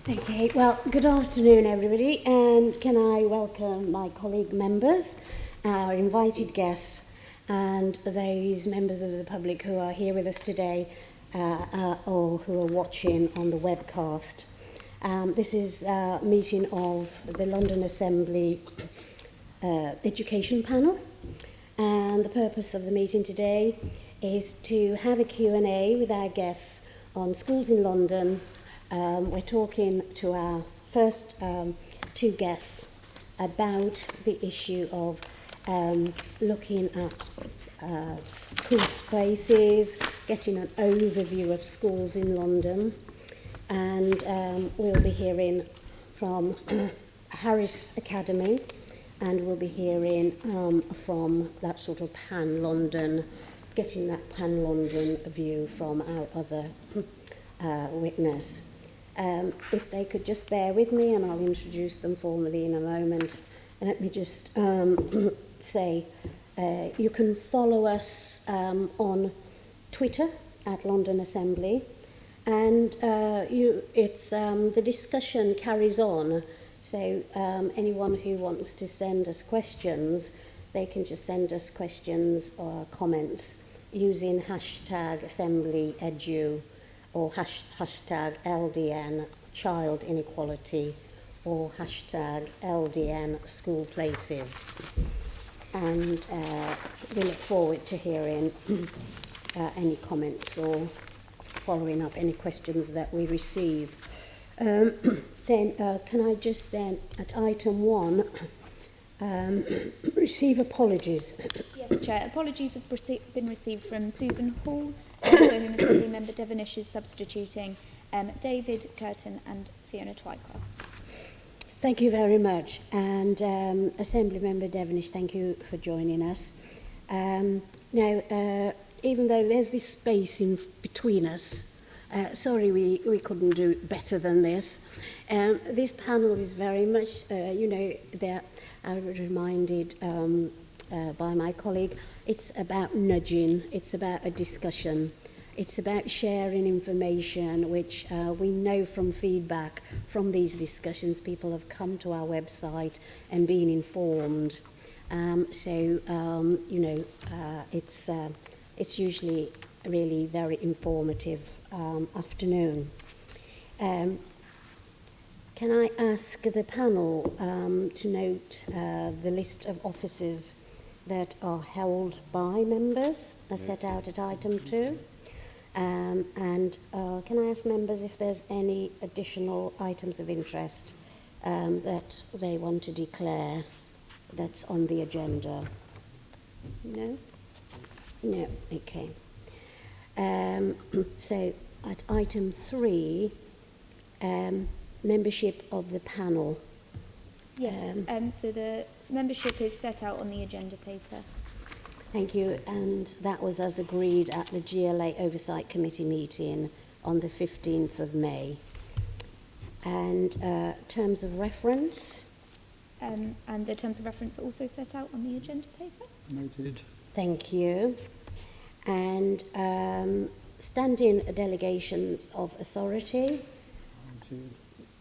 Okay, well, good afternoon, everybody, and can I welcome my colleague members, our invited guests, and those members of the public who are here with us today or who are watching on the webcast. This is a meeting of the London Assembly Education Panel, and the purpose of the meeting today is to have a Q&A with our guests on schools in London. We're talking to our first two guests about the issue of looking at school spaces, getting an overview of schools in London, and we'll be hearing from Harris Academy, and we'll be hearing from that sort of pan-London, getting that pan-London view from our other witness. If they could just bear with me, and I'll introduce them formally in a moment. And let me just say, you can follow us on Twitter at London Assembly, and the discussion carries on. So anyone who wants to send us questions, they can just send us questions or comments using hashtag AssemblyEdu or hashtag LDN Child Inequality or hashtag LDN School Places. And we look forward to hearing any comments or following up any questions that we receive. Then can I just then, at item 1, receive apologies? Yes, Chair. Apologies have been received from Susan Hall, also whom Assembly Member Devonish is substituting, David Curtin and Fiona Twycross. Thank you very much. And Assembly Member Devonish, thank you for joining us. Now, even though there's this space in between us, sorry we couldn't do better than this. This panel is very much, I was reminded by my colleague, it's about nudging, it's about a discussion, it's about sharing information, which we know from feedback from these discussions, people have come to our website and been informed. It's usually a really very informative afternoon. Can I ask the panel to note the list of offices that are held by members as set out at item 2? And can I ask members if there's any additional items of interest that they want to declare that's on the agenda? No? No, okay. So at item 3, membership of the panel. Yes, so the membership is set out on the agenda paper. Thank you, and that was as agreed at the GLA Oversight Committee meeting on the 15th of May. And terms of reference? And the terms of reference are also set out on the agenda paper. Noted. Thank you. And standing delegations of authority.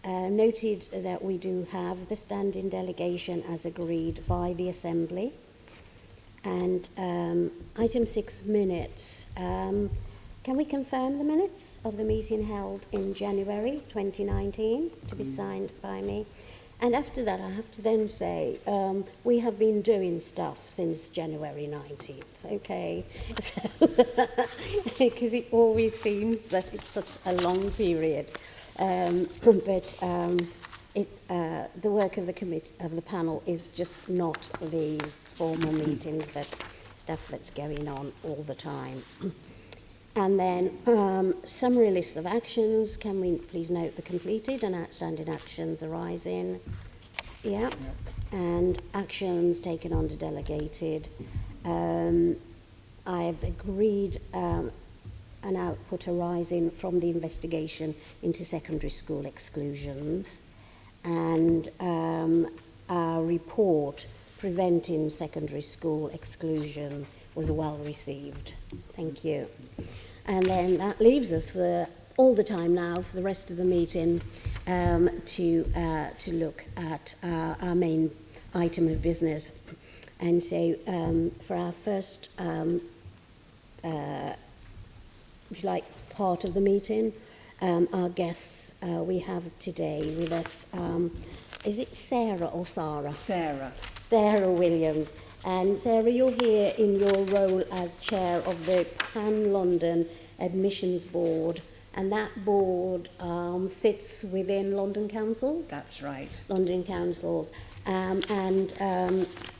Noted that we do have the standing delegation as agreed by the Assembly. And item 6, minutes. Can we confirm the minutes of the meeting held in January 2019 to be signed by me? And after that, I have to then say, we have been doing stuff since January 19th, okay? So, because it always seems that it's such a long period. But the work of the committee, of the panel, is just not these formal meetings, but stuff that's going on all the time. And then summary list of actions. Can we please note the completed and outstanding actions arising? Yeah. Yep. And actions taken under delegated. I've agreed an output arising from the investigation into secondary school exclusions, and our report preventing secondary school exclusion was well received. Thank you. And then that leaves us for all the time now for the rest of the meeting to look at our main item of business. And so for our first, if you like, part of the meeting, our guests we have today with us, is it Sarah or Sarah? Sarah. Sarah Williams. And Sarah, you're here in your role as chair of the Pan-London Admissions Board, and that board sits within London councils? That's right. London councils. And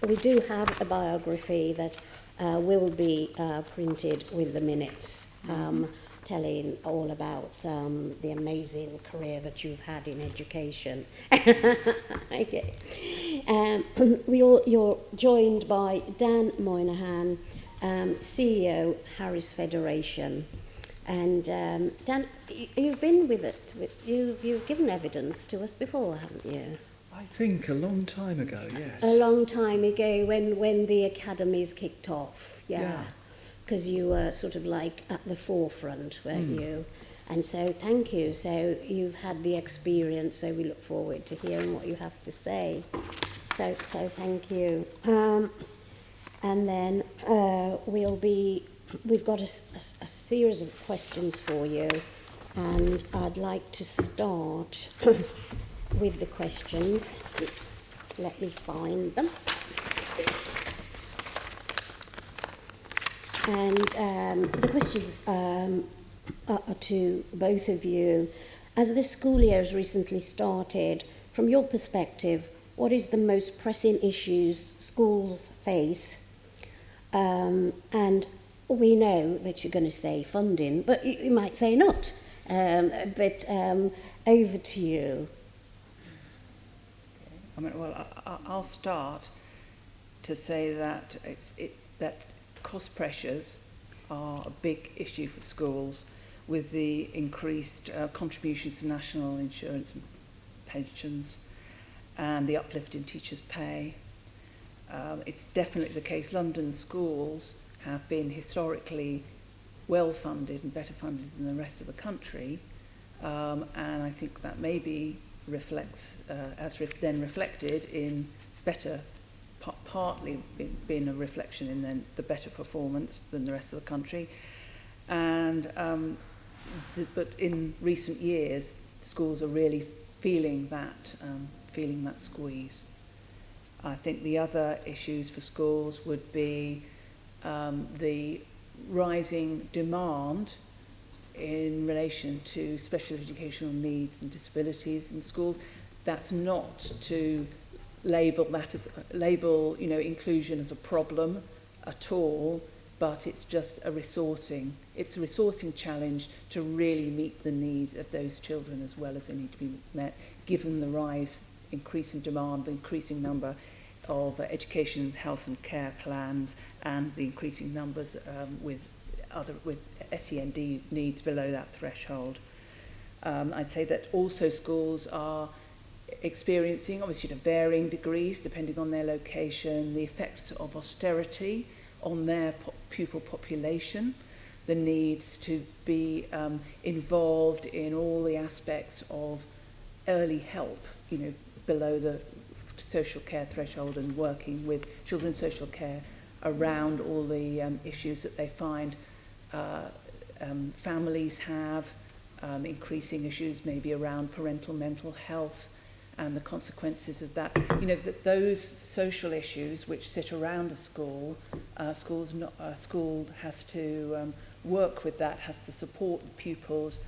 we do have a biography that will be printed with the minutes, telling all about the amazing career that you've had in education. Okay. You're joined by Dan Moynihan, CEO, Harris Federation. And Dan, you've been with it. You've given evidence to us before, haven't you? I think a long time ago, yes. A long time ago when the academies kicked off, yeah. Because you were sort of like at the forefront, weren't you? And so thank you. So you've had the experience, so we look forward to hearing what you have to say. So thank you. And then we've got a series of questions for you, and I'd like to start with the questions. Let me find them. And the questions are to both of you. As the school year has recently started, from your perspective, what is the most pressing issues schools face? And we know that you're going to say funding, but you might say not. But over to you. I'll start to say that that cost pressures are a big issue for schools, with the increased contributions to national insurance and pensions and the uplift in teachers' pay. It's definitely the case London schools have been historically well funded and better funded than the rest of the country, and I think that maybe reflects, then reflected in better, partly being a reflection in then the better performance than the rest of the country. And but in recent years, schools are really feeling that squeeze. I think the other issues for schools would be the rising demand in relation to special educational needs and disabilities in schools. That's not to label inclusion as a problem at all, but it's just a resourcing challenge to really meet the needs of those children as well as they need to be met, given the increasing demand, the increasing number of education, health and care plans, and the increasing numbers with SEND needs below that threshold. I'd say that also schools are experiencing, obviously to varying degrees depending on their location, the effects of austerity on their pupil population, the needs to be involved in all the aspects of early help, below the social care threshold, and working with children's social care around all the issues that they find families have, increasing issues maybe around parental mental health and the consequences of that. That those social issues which sit around a school, school has to work with that, has to support the pupils,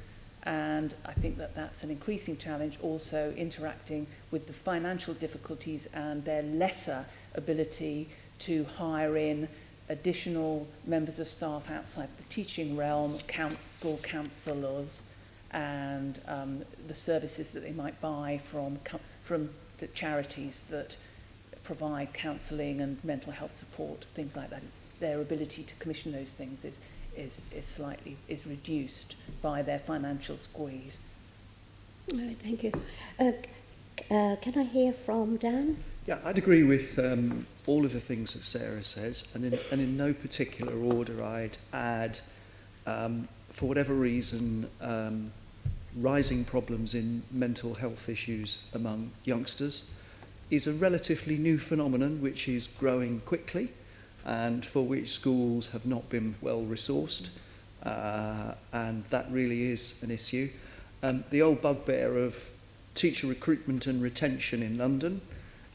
and I think that that's an increasing challenge, also interacting with the financial difficulties and their lesser ability to hire in additional members of staff outside the teaching realm, school counsellors, and the services that they might buy from the charities that provide counselling and mental health support, things like that. Their ability to commission those things is reduced by their financial squeeze. All right, thank you. Can I hear from Dan? Yeah, I'd agree with all of the things that Sarah says, and in no particular order I'd add, for whatever reason, rising problems in mental health issues among youngsters is a relatively new phenomenon which is growing quickly and for which schools have not been well resourced, and that really is an issue. The old bugbear of teacher recruitment and retention in London,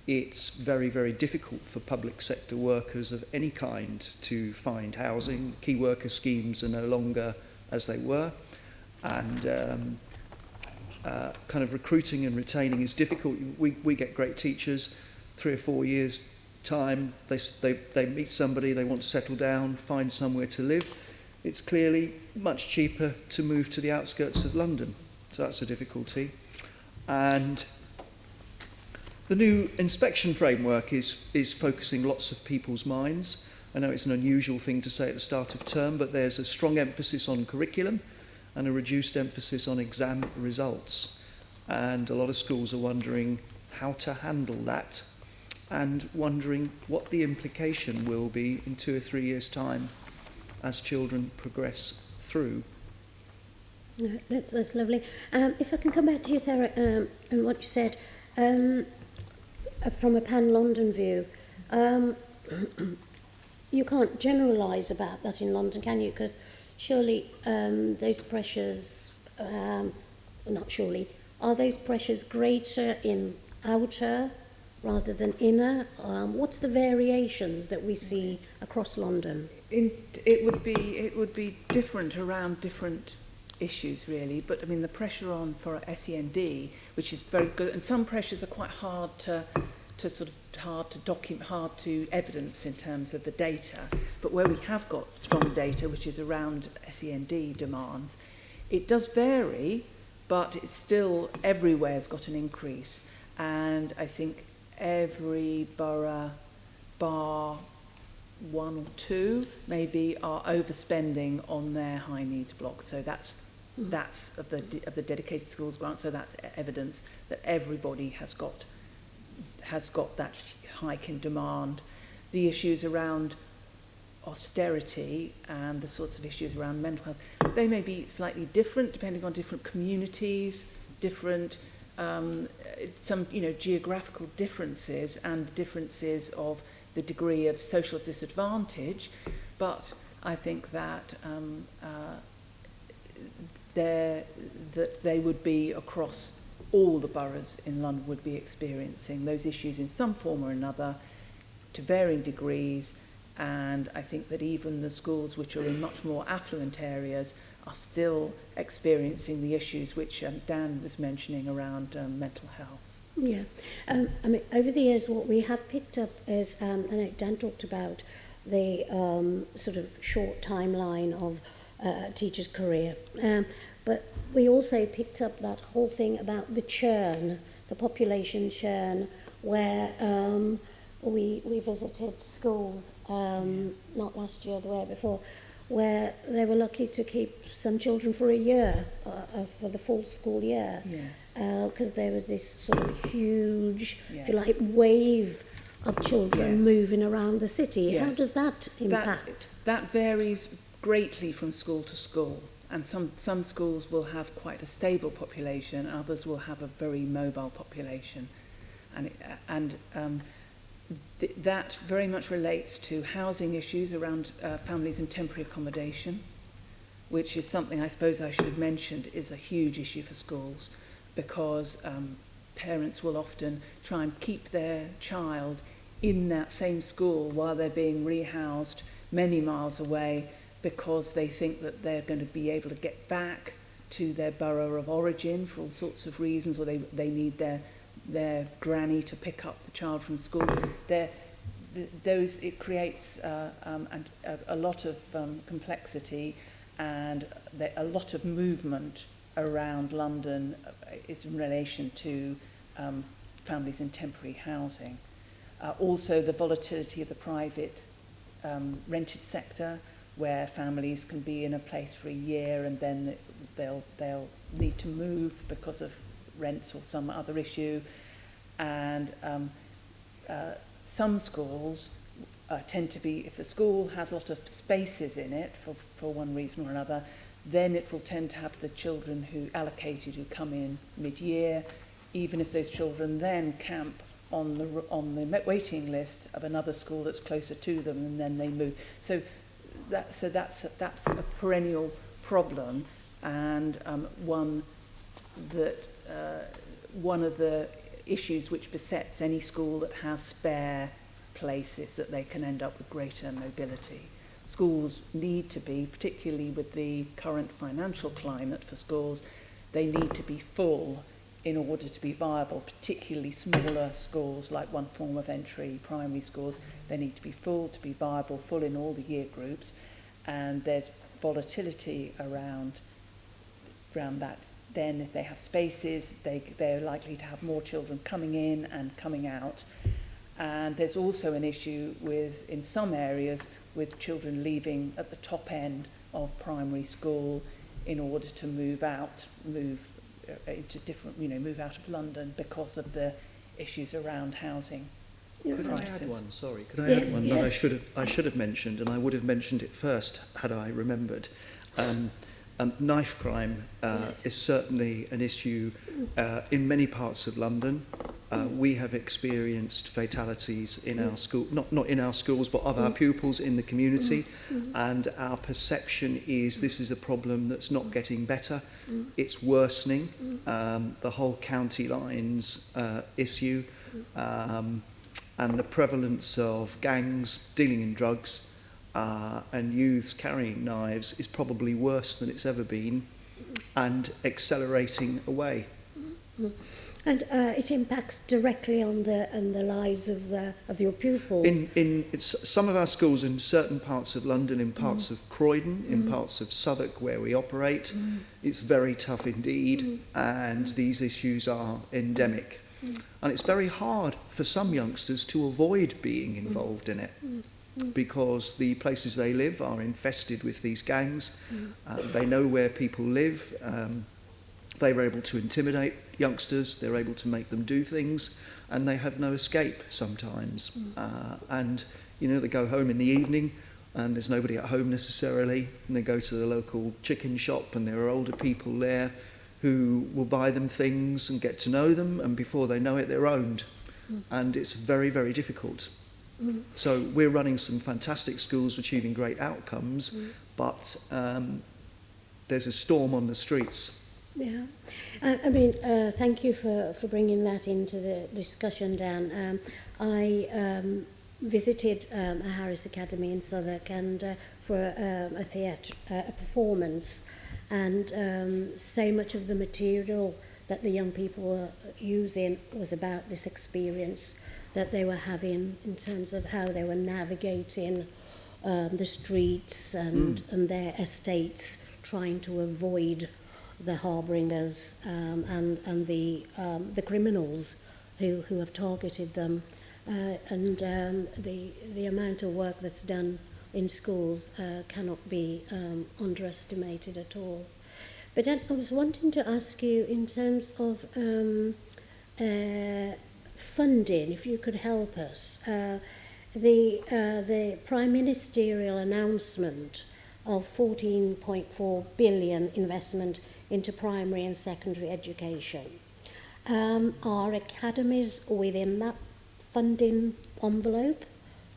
it's very, very difficult for public sector workers of any kind to find housing. Key worker schemes are no longer as they were, and kind of recruiting and retaining is difficult. We get great teachers, 3 or 4 years time, they meet somebody, they want to settle down, find somewhere to live. It's clearly much cheaper to move to the outskirts of London, so that's a difficulty. And the new inspection framework is focusing lots of people's minds. I know it's an unusual thing to say at the start of term, but there's a strong emphasis on curriculum and a reduced emphasis on exam results. And a lot of schools are wondering how to handle that and wondering what the implication will be in 2 or 3 years' time as children progress through. No, that's lovely. If I can come back to you, Sarah, and what you said, from a pan-London view, you can't generalise about that in London, can you? Because surely those pressures, not surely, are those pressures greater in outer rather than inner? What's the variations that we see across London? It would be different around different issues, really. But I mean, the pressure on for SEND, which is very good, and some pressures are quite hard to document, hard to evidence in terms of the data. But where we have got strong data, which is around SEND demands, it does vary, but it's still everywhere's got an increase. And I think every borough, bar 1 or 2, maybe, are overspending on their high needs blocks. So that's of the dedicated schools grant. So that's evidence that everybody has got that hike in demand. The issues around austerity and the sorts of issues around mental health, they may be slightly different depending on different communities, different some geographical differences and differences of the degree of social disadvantage, but I think that they would be across all the boroughs in London would be experiencing those issues in some form or another to varying degrees, and I think that even the schools which are in much more affluent areas are still experiencing the issues which Dan was mentioning around mental health. Yeah, I mean, over the years, what we have picked up is, I know Dan talked about the sort of short timeline of a teacher's career, but we also picked up that whole thing about the churn, the population churn, where we visited schools, not last year, the year before, where they were lucky to keep some children for a year, for the full school year. Yes. Because there was this sort of huge, Yes. if you like, wave of children Yes. moving around the city. Yes. How does that impact? That varies greatly from school to school, and some schools will have quite a stable population, others will have a very mobile population, and that very much relates to housing issues around families in temporary accommodation, which is something I suppose I should have mentioned is a huge issue for schools, because parents will often try and keep their child in that same school while they're being rehoused many miles away, because they think that they're going to be able to get back to their borough of origin for all sorts of reasons, or they need their granny to pick up the child from school. It creates a lot of complexity, and a lot of movement around London is in relation to families in temporary housing. Also, the volatility of the private rented sector, where families can be in a place for a year and then they'll need to move because of rents or some other issue, and some schools tend to be, if the school has a lot of spaces in it for one reason or another, then it will tend to have the children who come in mid-year, even if those children then camp on the waiting list of another school that's closer to them, and then they move. So that's a perennial problem, and one of the issues which besets any school that has spare places, that they can end up with greater mobility. Schools need to be, particularly with the current financial climate for schools, they need to be full in order to be viable, particularly smaller schools like one form of entry, primary schools. They need to be full to be viable, full in all the year groups, and there's volatility around that. Then if they have spaces, they're likely to have more children coming in and coming out. And there's also an issue in some areas, with children leaving at the top end of primary school in order to move out of London because of the issues around housing. Could I add one? Sorry, could I Yes, add one yes. that I should have mentioned, and I would have mentioned it first had I remembered. Knife crime is certainly an issue in many parts of London. We have experienced fatalities in our school, not in our schools, but of our pupils in the community, and our perception is this is a problem that's not getting better, it's worsening. The whole county lines issue, and the prevalence of gangs dealing in drugs and youths carrying knives is probably worse than it's ever been, and accelerating away. And it impacts directly on the lives of your pupils. In some of our schools in certain parts of London, in parts of Croydon, in parts of Southwark where we operate, it's very tough indeed, and these issues are endemic. And it's very hard for some youngsters to avoid being involved in it, because the places they live are infested with these gangs. They know where people live. They're able to intimidate youngsters, they're able to make them do things, and they have no escape sometimes. And, they go home in the evening, and there's nobody at home necessarily, and they go to the local chicken shop, and there are older people there who will buy them things and get to know them, and before they know it, they're owned. And it's very, very difficult. So we're running some fantastic schools achieving great outcomes, but there's a storm on the streets. Yeah, thank you for bringing that into the discussion, Dan. I visited a Harris Academy in Southwark and for a theatre, a performance, and so much of the material that the young people were using was about this experience that they were having in terms of how they were navigating the streets and their estates, trying to avoid the harbingers and the criminals who have targeted them, and the amount of work that's done in schools cannot be underestimated at all. But I was wanting to ask you, in terms of funding, if you could help us, the Prime Ministerial announcement of 14.4 billion investment into primary and secondary education. Are academies within that funding envelope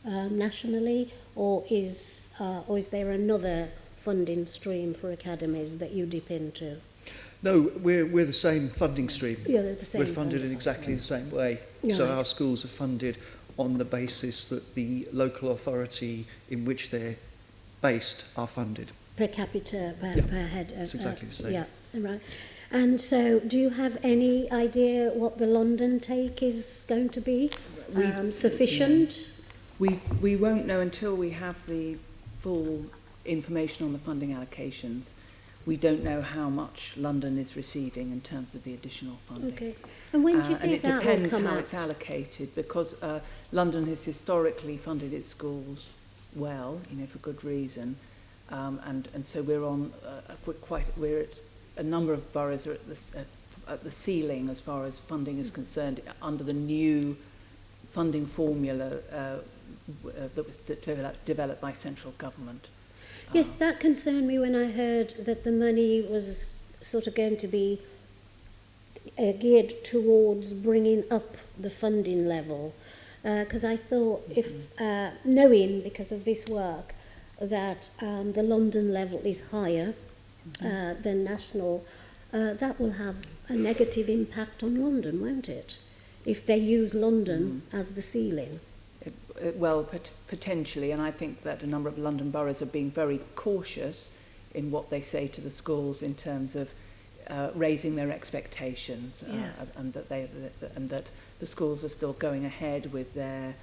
nationally, or is there another funding stream for academies that you dip into? No, we're the same funding stream. Yeah, they're the same. We're funded in exactly the same way. Right. So our schools are funded on the basis that the local authority in which they're based are funded. Per capita, per head. It's exactly the same. Yeah, right. And so, do you have any idea what the London take is going to be? Sufficient? Yeah. We won't know until we have the full information on the funding allocations. We don't know how much London is receiving in terms of the additional funding. Okay. And when do you think that will come out? And it depends how it's allocated, because London has historically funded its schools well, for good reason. And so we're on we're at a number of boroughs are at the ceiling as far as funding is concerned under the new funding formula that was developed by central government. Yes, that concerned me when I heard that the money was sort of going to be geared towards bringing up the funding level. Because I thought if, knowing because of this work, that the London level is higher than national, that will have a negative impact on London, won't it? If they use London as the ceiling. Well, potentially, and I think that a number of London boroughs are being very cautious in what they say to the schools in terms of raising their expectations, Yes. and that the schools are still going ahead with their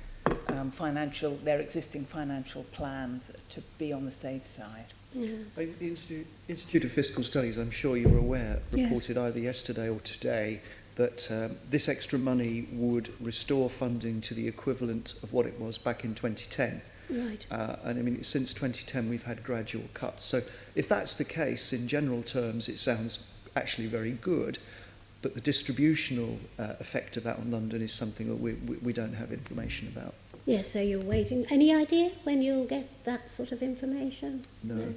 their existing financial plans to be on the safe side. Yes. The Institute of Fiscal Studies, I'm sure you're aware, Yes. reported either yesterday or today that this extra money would restore funding to the equivalent of what it was back in 2010. Right. And I mean, since 2010, we've had gradual cuts. So if that's the case, in general terms, it sounds actually very good. But the distributional effect of that on London is something that we don't have information about. Yes, so you're waiting. Any idea when you'll get that sort of information? No,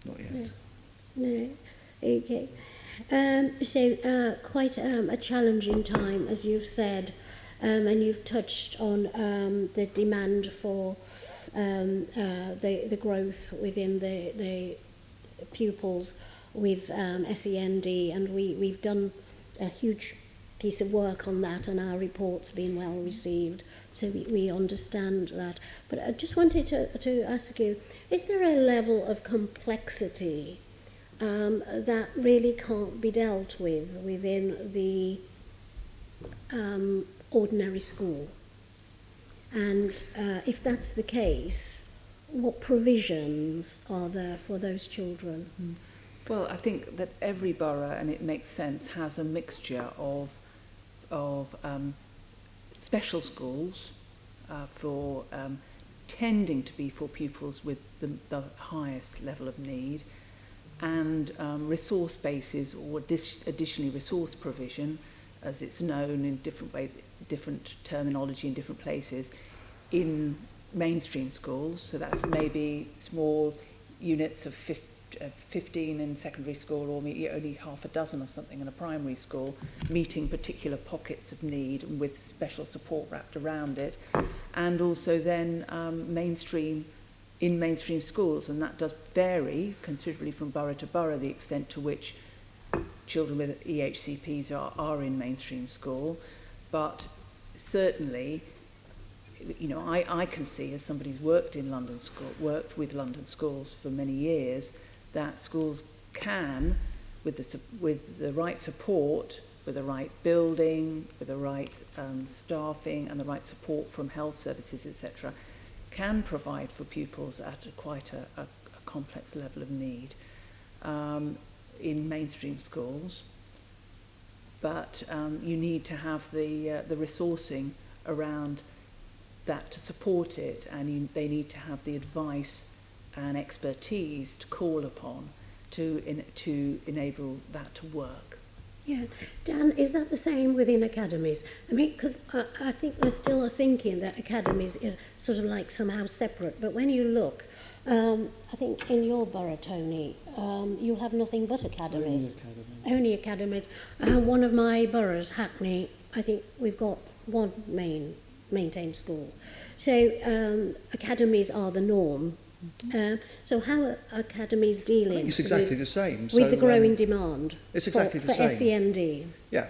not yet. No. Okay. So quite a challenging time, as you've said, and you've touched on the demand for the growth within the pupils with SEND, and we've done a huge piece of work on that, and our report's been well received, so we understand that. But I just wanted to ask you, is there a level of complexity that really can't be dealt with within the ordinary school? And if that's the case, what provisions are there for those children? Well, I think that every borough, and it makes sense, has a mixture of special schools for tending to be for pupils with the highest level of need, and resource bases, or additionally resource provision, as it's known in different ways, different terminology in different places, in mainstream schools. So that's maybe small units of 15 in secondary school, or maybe only half a dozen or something in a primary school, meeting particular pockets of need and with special support wrapped around it. And also then mainstream schools, and that does vary considerably from borough to borough, the extent to which children with EHCPs are in mainstream school. But certainly, you know, I can see, as somebody who's worked with London schools for many years, that schools can, with the right support, with the right building, with the right staffing and the right support from health services, etc., can provide for pupils at quite a complex level of need in mainstream schools. But you need to have the resourcing around that to support it, and they need to have the advice and expertise to call upon to enable that to work. Yeah. Dan, is that the same within academies? I mean, because I think there's still a thinking that academies is sort of like somehow separate, but when you look, I think in your borough, Tony, you have nothing but academies. Only academies. One of my boroughs, Hackney, I think we've got one maintained school. So academies are the norm. So how are academies dealing It's exactly the same. with the growing demand it's exactly for the same. SEND? Yeah,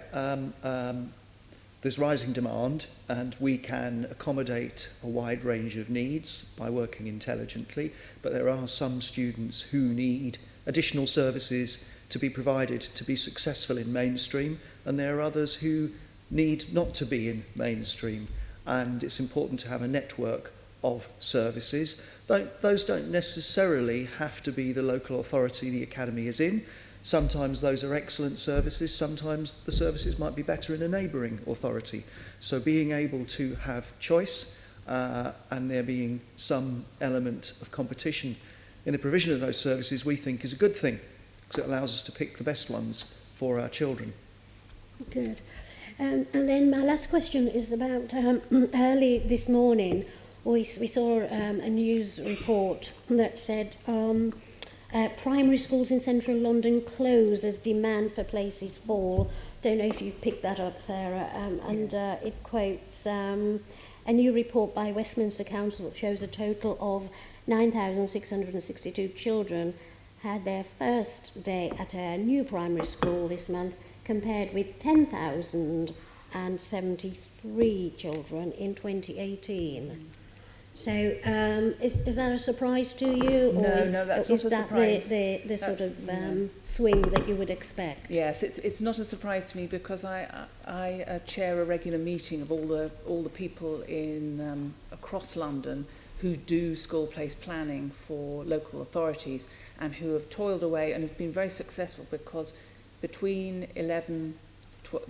there's rising demand, and we can accommodate a wide range of needs by working intelligently, but there are some students who need additional services to be provided to be successful in mainstream, and there are others who need not to be in mainstream, and it's important to have a network of services. Those don't necessarily have to be the local authority the academy is in. Sometimes those are excellent services, sometimes the services might be better in a neighbouring authority. So being able to have choice and there being some element of competition in the provision of those services, we think is a good thing, because it allows us to pick the best ones for our children. Good. And then my last question is about early this morning we saw a news report that said primary schools in central London close as demand for places fall. Don't know if you've picked that up, Sarah. It quotes a new report by Westminster Council that shows a total of 9,662 children had their first day at a new primary school this month, compared with 10,073 children in 2018. So is that a surprise to you? No, that's not a surprise. Is that the sort of swing that you would expect? Yes, it's not a surprise to me, because I chair a regular meeting of all the people in across London who do school place planning for local authorities, and who have toiled away and have been very successful, because between the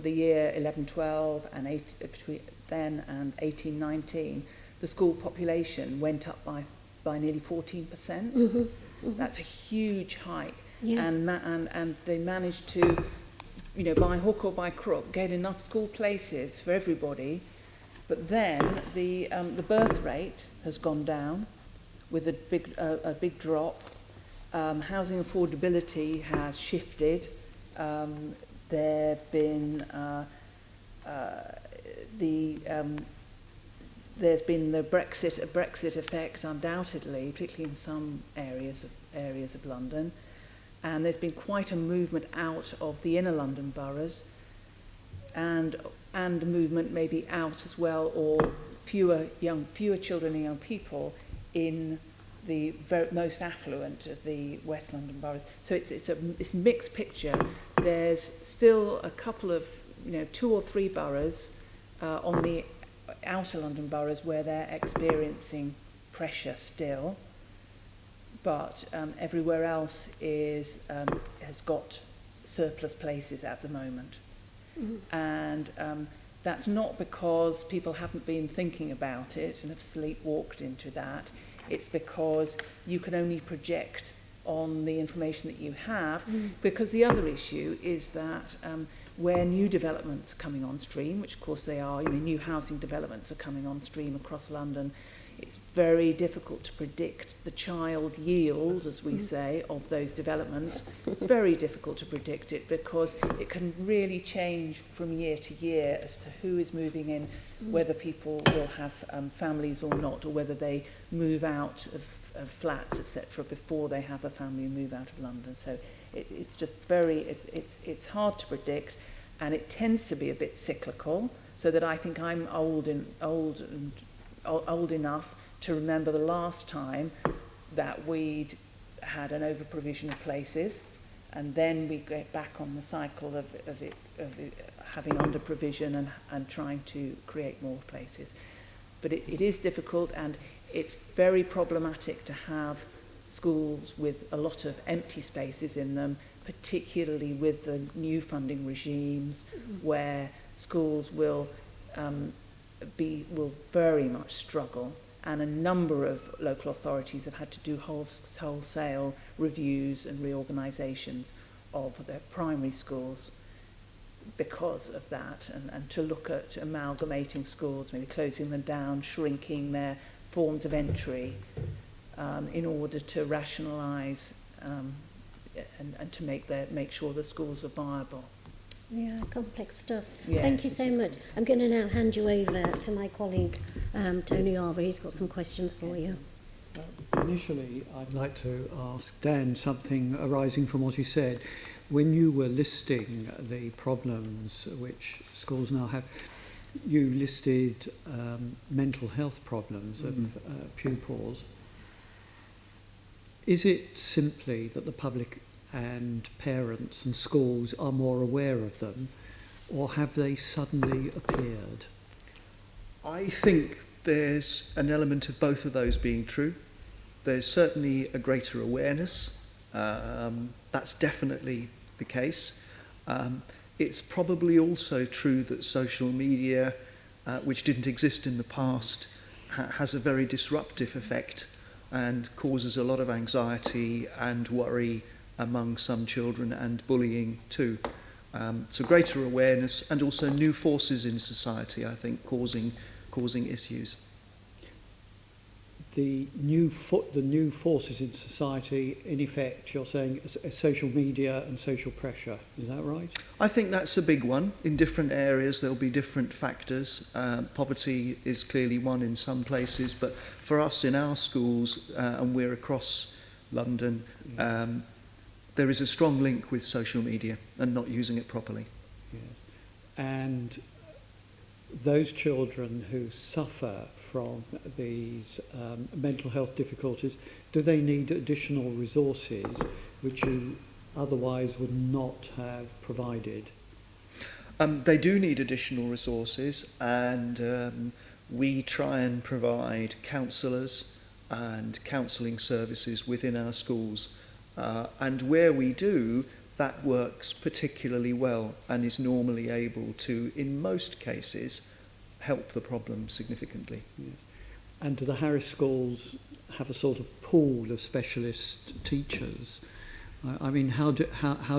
year 11-12 and between then and 18-19, the school population went up by nearly 14%. Mm-hmm, mm-hmm. That's a huge hike. Yeah. And they managed to, by hook or by crook, get enough school places for everybody. But then the birth rate has gone down with a big drop. Housing affordability has shifted. There've been there's been the Brexit effect, undoubtedly, particularly in some areas of London, and there's been quite a movement out of the inner London boroughs, and a movement maybe out as well, or fewer children and young people in the most affluent of the West London boroughs. So it's a mixed picture. There's still a couple of 2 or 3 boroughs on the outer London boroughs where they're experiencing pressure still, but everywhere else has got surplus places at the moment. Mm-hmm. And that's not because people haven't been thinking about it and have sleepwalked into that. It's because you can only project on the information that you have, because the other issue is that where new developments are coming on stream, which of course they are, new housing developments are coming on stream across London, it's very difficult to predict the child yield, as we say, of those developments. Very difficult to predict it, because it can really change from year to year as to who is moving in, whether people will have families or not, or whether they move out of flats, etc., before they have a family and move out of London. So it's just it's hard to predict, and it tends to be a bit cyclical, so that I think I'm old enough to remember the last time that we'd had an over-provision of places, and then we get back on the cycle of having under-provision and trying to create more places. But it is difficult, and it's very problematic to have schools with a lot of empty spaces in them, particularly with the new funding regimes, where schools will very much struggle, and a number of local authorities have had to do wholesale reviews and reorganisations of their primary schools because of that, and to look at amalgamating schools, maybe closing them down, shrinking their forms of entry in order to rationalise and to make sure the schools are viable. Yeah, complex stuff. Yes, thank you so much. I'm going to now hand you over to my colleague, Tony Arbour. He's got some questions for you. Initially, I'd like to ask Dan something arising from what he said. When you were listing the problems which schools now have, you listed mental health problems of pupils. Is it simply that the public and parents and schools are more aware of them, or have they suddenly appeared? I think there's an element of both of those being true. There's certainly a greater awareness. That's definitely the case. It's probably also true that social media, which didn't exist in the past, has a very disruptive effect and causes a lot of anxiety and worry among some children, and bullying too. So greater awareness, and also new forces in society, I think, causing issues. the new forces in society, in effect, you're saying social media and social pressure. Is that right? I think that's a big one. In different areas, there'll be different factors. Poverty is clearly one in some places, but for us in our schools, and we're across London, there is a strong link with social media and not using it properly. Yes. And those children who suffer from these mental health difficulties, do they need additional resources which you otherwise would not have provided? They do need additional resources, and we try and provide counsellors and counselling services within our schools. And where we do, that works particularly well and is normally able to, in most cases, help the problem significantly. Yes. And do the Harris schools have a sort of pool of specialist teachers? I mean, how do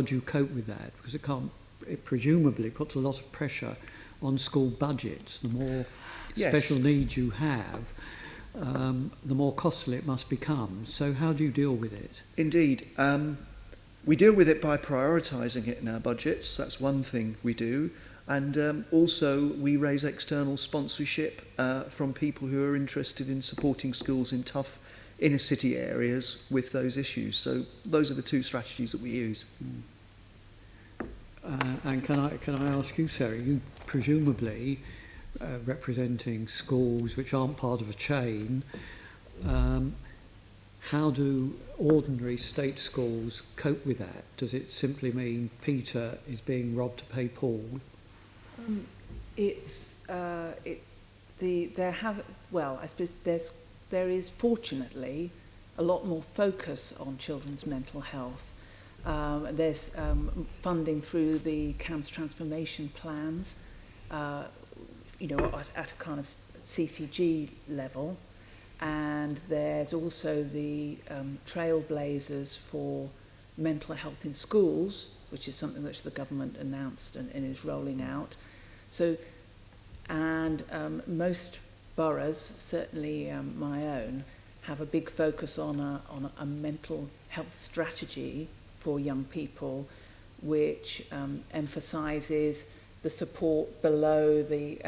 you cope with that? Because it presumably puts a lot of pressure on school budgets. The more special needs you have, the more costly it must become. So how do you deal with it? Indeed. We deal with it by prioritising it in our budgets. That's one thing we do. And also we raise external sponsorship from people who are interested in supporting schools in tough inner city areas with those issues. So those are the two strategies that we use. And can I ask you, Sarah, you presumably representing schools which aren't part of a chain, how do ordinary state schools cope with that? Does it simply mean Peter is being robbed to pay Paul? I suppose there is fortunately a lot more focus on children's mental health. There's funding through the CAMS transformation plans, at a kind of CCG level, and there's also the Trailblazers for mental health in schools, which is something which the government announced and is rolling out. So, and most boroughs, certainly my own, have a big focus on a mental health strategy for young people, which emphasises the support below the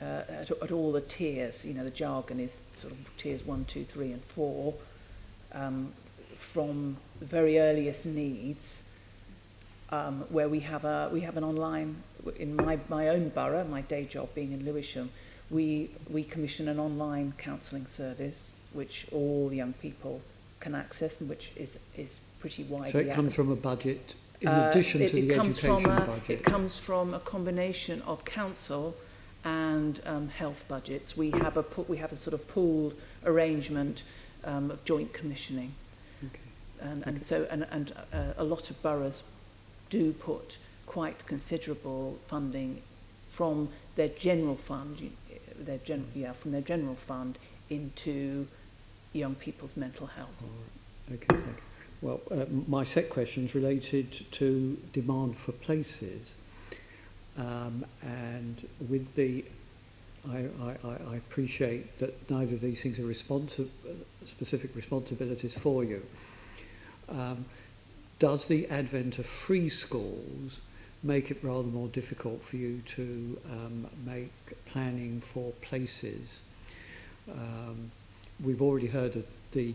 at all the tiers. The jargon is sort of tiers 1, 2, 3, and 4, from the very earliest needs. Where we have an online, in my own borough, my day job being in Lewisham, we commission an online counselling service which all young people can access and which is pretty widely. So it comes from a budget in addition to the education budget? It comes from a combination of council and health budgets. We have a sort of pooled arrangement of joint commissioning. Okay. And a lot of boroughs do put quite considerable funding from their general fund, from their general fund into young people's mental health. Right. Okay, thank you. Well, my set question is related to demand for places, and with the, I appreciate that neither of these things are specific responsibilities for you. Does the advent of free schools make it rather more difficult for you to make planning for places? We've already heard of the,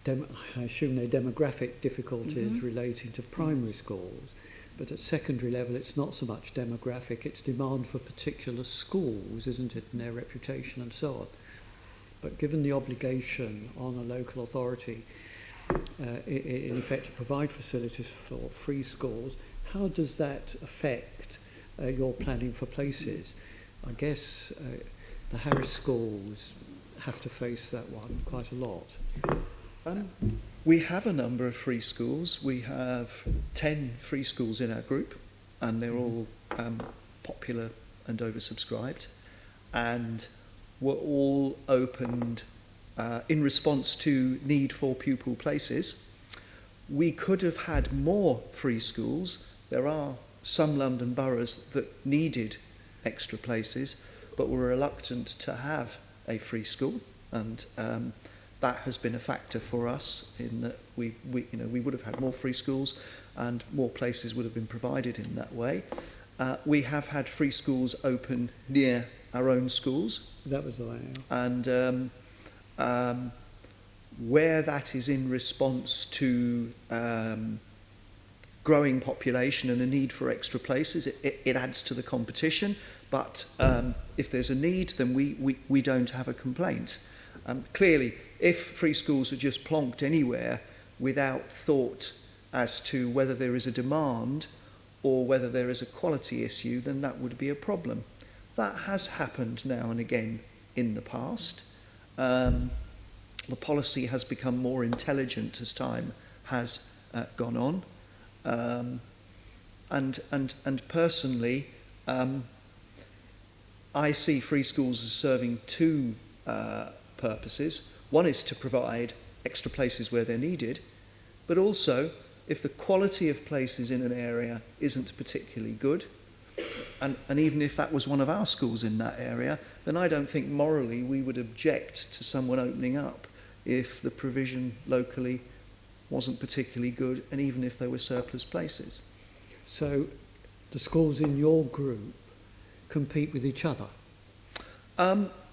I assume they're demographic difficulties relating to primary schools, but at secondary level it's not so much demographic, it's demand for particular schools, isn't it, and their reputation and so on. But given the obligation on a local authority in effect to provide facilities for free schools, how does that affect your planning for places? I guess the Harris schools have to face that one quite a lot. We have a number of free schools. We have 10 free schools in our group, and they're all popular and oversubscribed, and were all opened in response to need for pupil places. We could have had more free schools. There are some London boroughs that needed extra places, but were reluctant to have a free school. and that has been a factor for us in that we would have had more free schools and more places would have been provided in that way. We have had free schools open near our own schools. That was the way. And where that is in response to growing population and a need for extra places, it adds to the competition. But if there's a need, then we don't have a complaint. Clearly, if free schools are just plonked anywhere without thought as to whether there is a demand or whether there is a quality issue, then that would be a problem. That has happened now and again in the past. The policy has become more intelligent as time has gone on. And personally, I see free schools as serving two purposes. One is to provide extra places where they're needed, but also if the quality of places in an area isn't particularly good, and even if that was one of our schools in that area, then I don't think morally we would object to someone opening up if the provision locally wasn't particularly good, and even if there were surplus places. So the schools in your group compete with each other?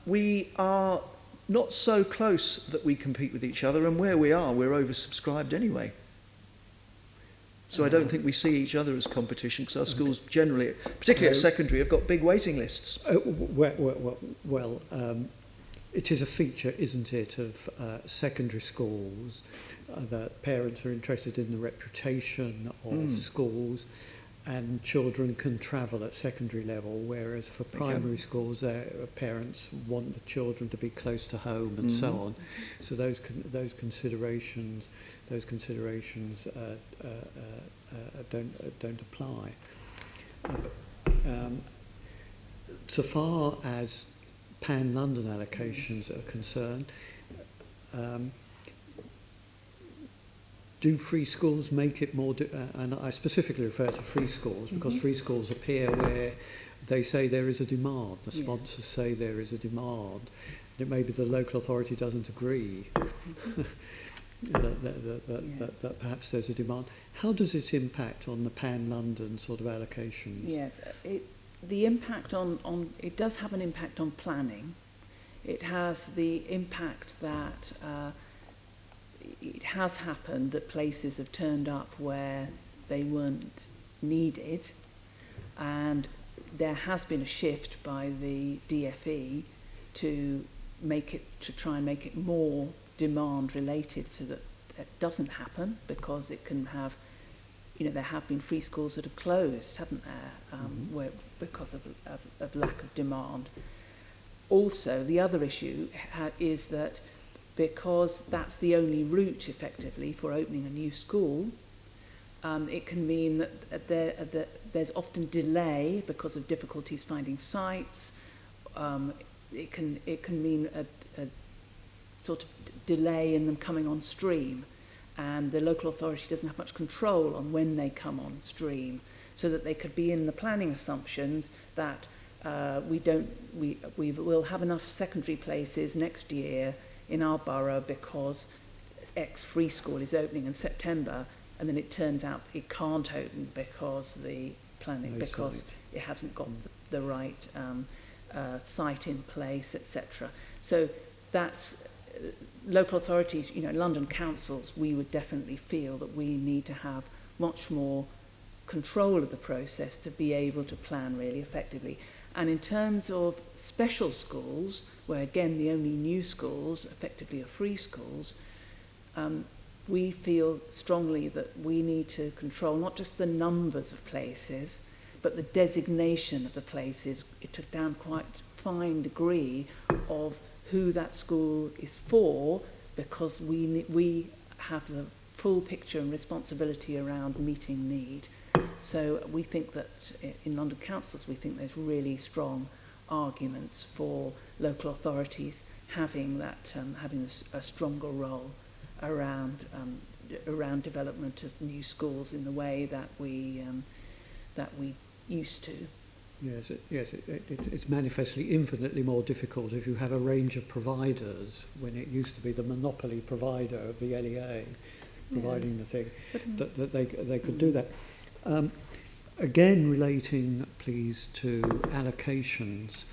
We are not so close that we compete with each other, and where we are, we're oversubscribed anyway. So I don't think we see each other as competition, because our schools generally, particularly at secondary, have got big waiting lists. It is a feature, isn't it, of secondary schools that parents are interested in the reputation of schools, and children can travel at secondary level, whereas for primary schools, parents want the children to be close to home and so on. So those considerations don't apply. So far as pan-London allocations are concerned, do free schools make it more, and I specifically refer to free schools because free schools appear where they say there is a demand, the sponsors say there is a demand, and it may be the local authority doesn't agree that perhaps there's a demand. How does it impact on the pan-London sort of allocations? Yes, the impact on it does have an impact on planning. It has the impact that it has happened that places have turned up where they weren't needed, and there has been a shift by the DFE to try and make it more demand related, so that it doesn't happen, because it can have, there have been free schools that have closed, haven't there, because of lack of demand. Also, the other issue is that because that's the only route, effectively, for opening a new school, it can mean that there's often delay because of difficulties finding sites. It can mean a sort of delay in them coming on stream, and the local authority doesn't have much control on when they come on stream, so that they could be in the planning assumptions that we will have enough secondary places next year in our borough because X free school is opening in September, and then it turns out it can't open because the planning, because it hasn't got the right site in place, etc. So that's local authorities, London councils, we would definitely feel that we need to have much more control of the process to be able to plan really effectively. And in terms of special schools, where again the only new schools effectively are free schools, we feel strongly that we need to control not just the numbers of places, but the designation of the places. It took down quite fine degree of who that school is for, because we have the full picture and responsibility around meeting need. So we think that in London councils, we think there's really strong arguments for local authorities having that having a stronger role around development of new schools in the way that we used to. It's manifestly infinitely more difficult if you have a range of providers when it used to be the monopoly provider of the LEA providing the thing, that they could do that. Again, relating, please, to allocations,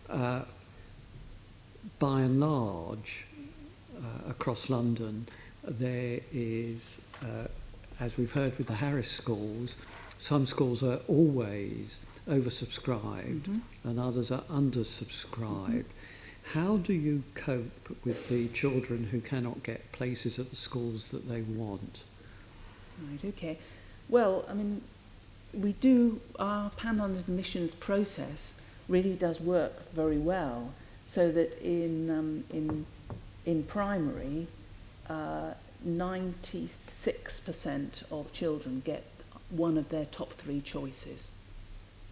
by and large, across London, there is, as we've heard with the Harris schools, some schools are always oversubscribed and others are undersubscribed. How do you cope with the children who cannot get places at the schools that they want? Right, okay. Well, I mean, our Pan-London admissions process really does work very well, so that in primary, 96% of children get one of their top 3 choices.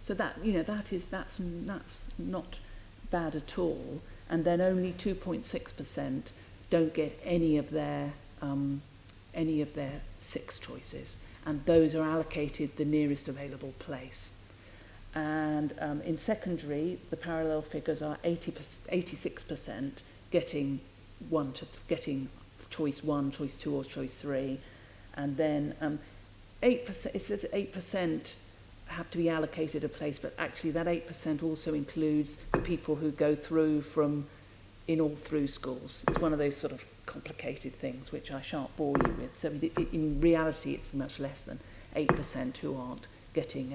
So that's not bad at all. And then only 2.6% don't get any of their 6 choices, and those are allocated the nearest available place. And in secondary, the parallel figures are 86% getting choice 1, choice 2, or choice 3, and then 8%. It says 8% have to be allocated a place, but actually that 8% also includes the people who go through in all through schools. It's one of those sort of complicated things which I shan't bore you with. So in reality, it's much less than 8% who aren't getting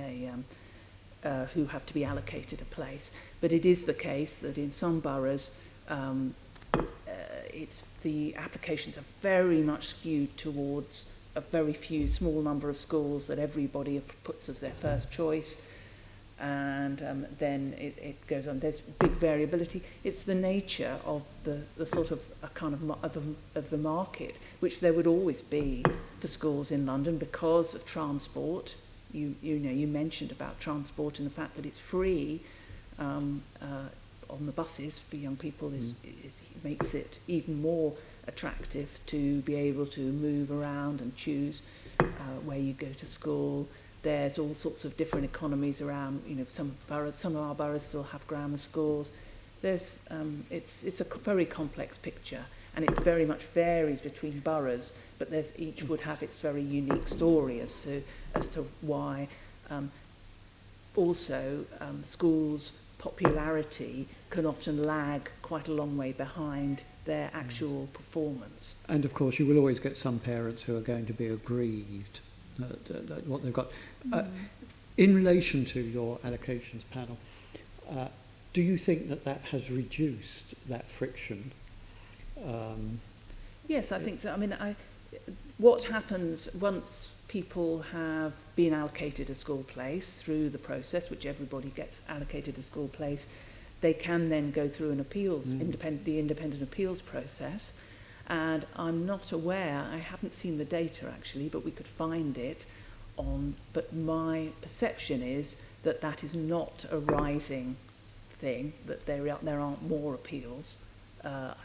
who have to be allocated a place. But it is the case that in some boroughs, the applications are very much skewed towards a very small number of schools that everybody puts as their first choice, and then it goes on. There's big variability. It's the nature of the sort of a kind of the market, which there would always be for schools in London because of transport. You mentioned about transport and the fact that it's free on the buses for young people makes it even more attractive to be able to move around and choose where you go to school. There's all sorts of different economies around. Some of our boroughs still have grammar schools. It's a very complex picture, and it very much varies between boroughs. But each would have its very unique story as to why. Also, schools' popularity can often lag quite a long way behind their actual performance. And of course, you will always get some parents who are going to be aggrieved at what they've got. In relation to your allocations panel, do you think that has reduced that friction? Yes, I think so. I mean, what happens once people have been allocated a school place through the process, which everybody gets allocated a school place, they can then go through an appeals, the independent appeals process. And I'm not aware, I haven't seen the data actually, but we could find it but my perception is that is not a rising thing, that there aren't more appeals.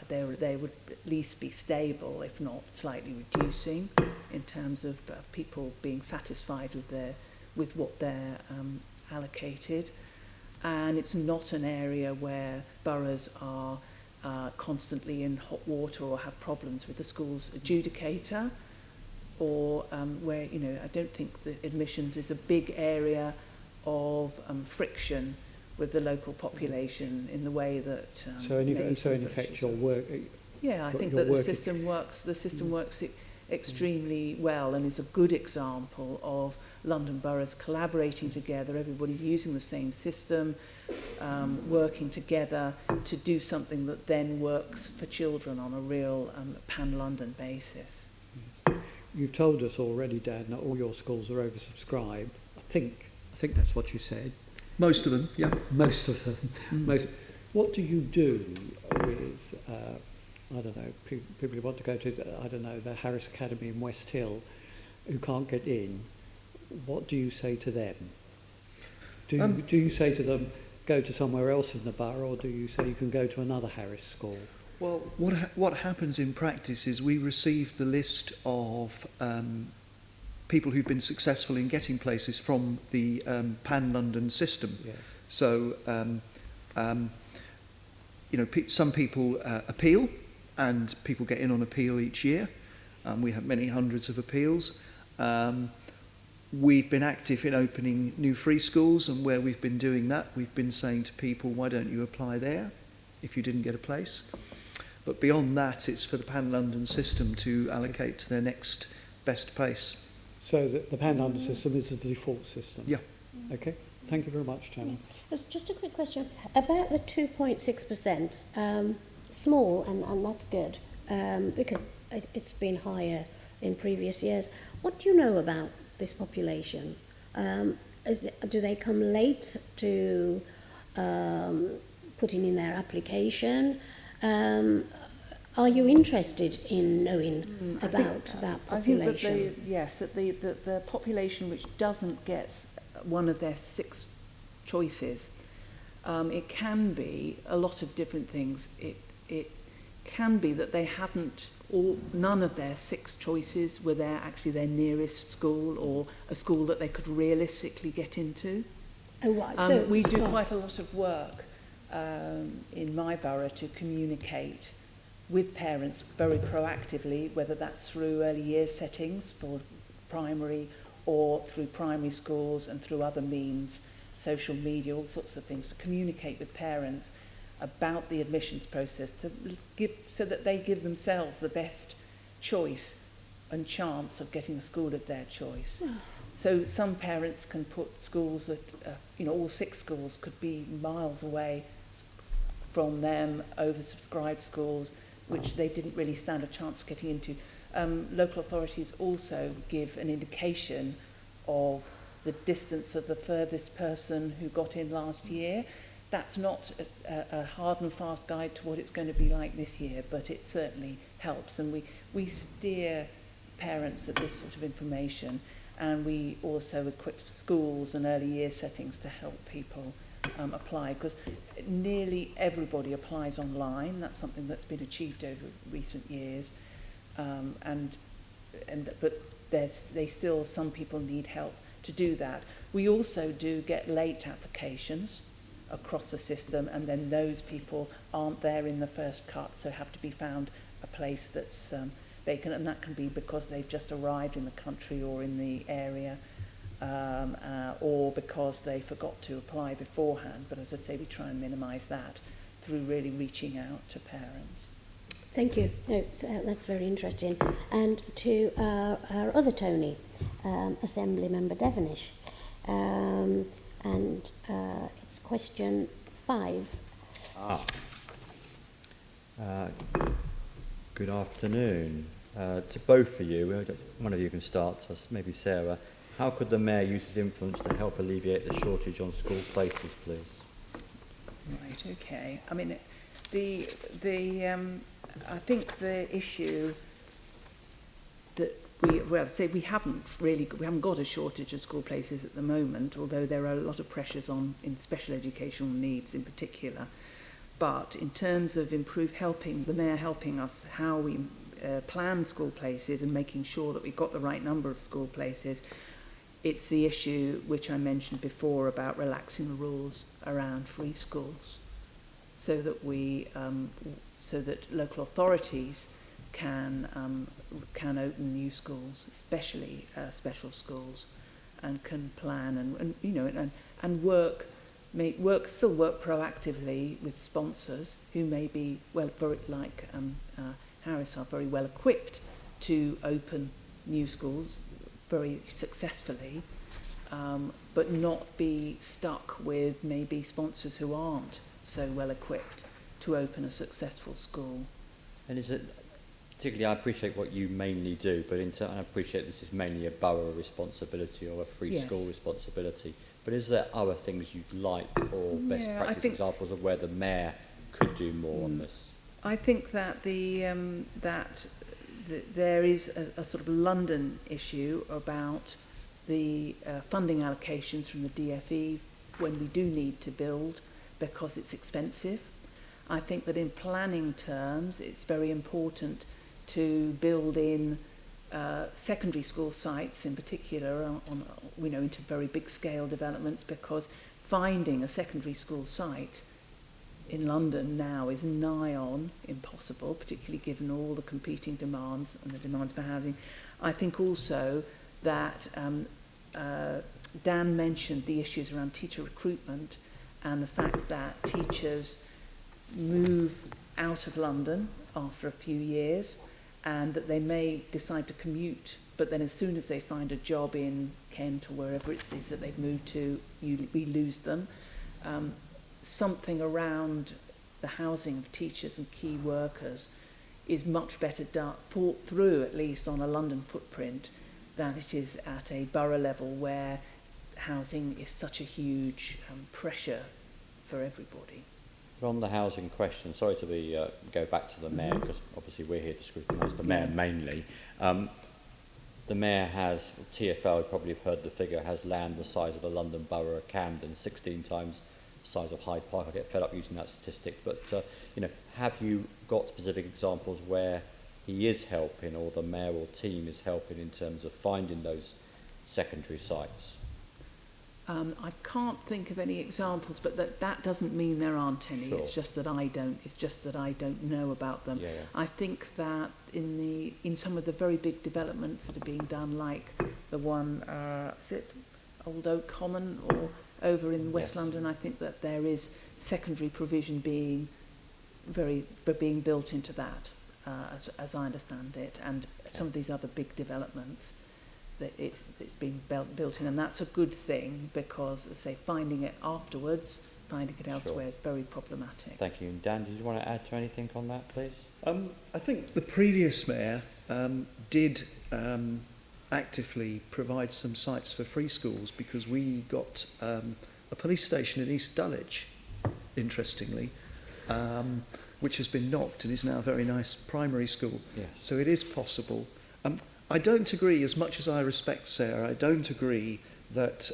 They would at least be stable, if not slightly reducing, in terms of people being satisfied with what they're allocated. And it's not an area where boroughs are constantly in hot water or have problems with the school's adjudicator, or where I don't think that admissions is a big area of friction with the local population in the way that. So in effect, your work. Yeah, I think that the system works extremely well, and is a good example of London boroughs collaborating together, everybody using the same system, working together to do something that then works for children on a real pan-London basis. You've told us already, Dan, that all your schools are oversubscribed. I think that's what you said. Most of them, yeah. Most of them. What do you do with, I don't know, people who want to go to, the Harris Academy in West Hill who can't get in? What do you say to them? Do you say to them, go to somewhere else in the borough, or do you say you can go to another Harris school? Well, what happens in practice is we receive the list of people who've been successful in getting places from the Pan-London system. Yes. So, some people appeal, and people get in on appeal each year. We have many hundreds of appeals. We've been active in opening new free schools, and where we've been doing that, we've been saying to people, why don't you apply there if you didn't get a place? But beyond that, it's for the Pan-London system to allocate to their next best place. So the Pan-London system is the default system? Yeah. Okay, thank you very much, Chairman. Just a quick question about the 2.6%. Small, and that's good, because it's been higher in previous years. What do you know about this population? Do they come late to putting in their application? Are you interested in knowing about that population? I think that the population which doesn't get one of their 6 choices, it can be a lot of different things. It can be that they haven't, or none of their 6 choices were actually their nearest school, or a school that they could realistically get into. Oh, right. So we do quite a lot of work in my borough to communicate with parents very proactively, whether that's through early years settings for primary, or through primary schools and through other means, social media, all sorts of things, to communicate with parents about the admissions process, so that they give themselves the best choice and chance of getting a school of their choice. So some parents can put schools that, all 6 schools could be miles away from them, oversubscribed schools, which they didn't really stand a chance of getting into. Local authorities also give an indication of the distance of the furthest person who got in last year. That's not a hard and fast guide to what it's going to be like this year, but it certainly helps. And we steer parents at this sort of information, and we also equip schools and early year settings to help people apply, because nearly everybody applies online. That's something that's been achieved over recent years, but some people need help to do that. We also do get late applications across the system, and then those people aren't there in the first cut, so have to be found a place that's vacant, and that can be because they've just arrived in the country or in the area, or because they forgot to apply beforehand. But as I say, we try and minimise that through really reaching out to parents. Thank you. No, that's very interesting. And to our other Tony, Assembly Member Devonish, and it's question 5. Good afternoon to both of you. One of you can start, so maybe Sarah. How could the Mayor use his influence to help alleviate the shortage on school places, please? Right, okay. I mean, I think the issue that we haven't got a shortage of school places at the moment, although there are a lot of pressures in special educational needs in particular. But in terms of the Mayor helping us how we plan school places and making sure that we've got the right number of school places, it's the issue which I mentioned before about relaxing the rules around free schools, so that local authorities can open new schools, especially special schools, and can plan and work proactively with sponsors who may be Harris are very well equipped to open new schools very successfully, but not be stuck with maybe sponsors who aren't so well equipped to open a successful school. And is it, particularly, I appreciate what you mainly do, but I appreciate this is mainly a borough responsibility or a free school responsibility. But is there other things you'd like, or best practice examples of where the Mayor could do more on this? I think that there is a sort of London issue about the funding allocations from the DFE when we do need to build, because it's expensive. I think that in planning terms, it's very important to build in secondary school sites in particular into very big scale developments, because finding a secondary school site in London now is nigh on impossible, particularly given all the competing demands and the demands for housing. I think also that Dan mentioned the issues around teacher recruitment and the fact that teachers move out of London after a few years, and that they may decide to commute, but then as soon as they find a job in Kent or wherever it is that they've moved to, we lose them. Something around the housing of teachers and key workers is much better thought through, at least on a London footprint, than it is at a borough level where housing is such a huge pressure for everybody. But on the housing question, sorry to go back to the Mayor, because obviously we're here to scrutinise the Mayor mainly. The Mayor has, TfL, you probably have heard the figure, has land the size of the London Borough of Camden, 16 times the size of Hyde Park. I get fed up using that statistic, but have you got specific examples where he is helping, or the mayoral team is helping in terms of finding those secondary sites? I can't think of any examples, but that doesn't mean there aren't any. Sure. It's just that I don't know about them. Yeah. I think that in some of the very big developments that are being done, like the one is it Old Oak Common or over in West Yes. London, I think that there is secondary provision being built into that, as I understand it, and some of these other big developments. That it's being built in, and that's a good thing, because, as I say, finding it afterwards, finding it elsewhere is very problematic. Thank you. And Dan, did you want to add to anything on that, please? I think the previous mayor did actively provide some sites for free schools, because we got a police station in East Dulwich, interestingly, which has been knocked and is now a very nice primary school. Yes. So it is possible. I don't agree, as much as I respect Sarah, I don't agree that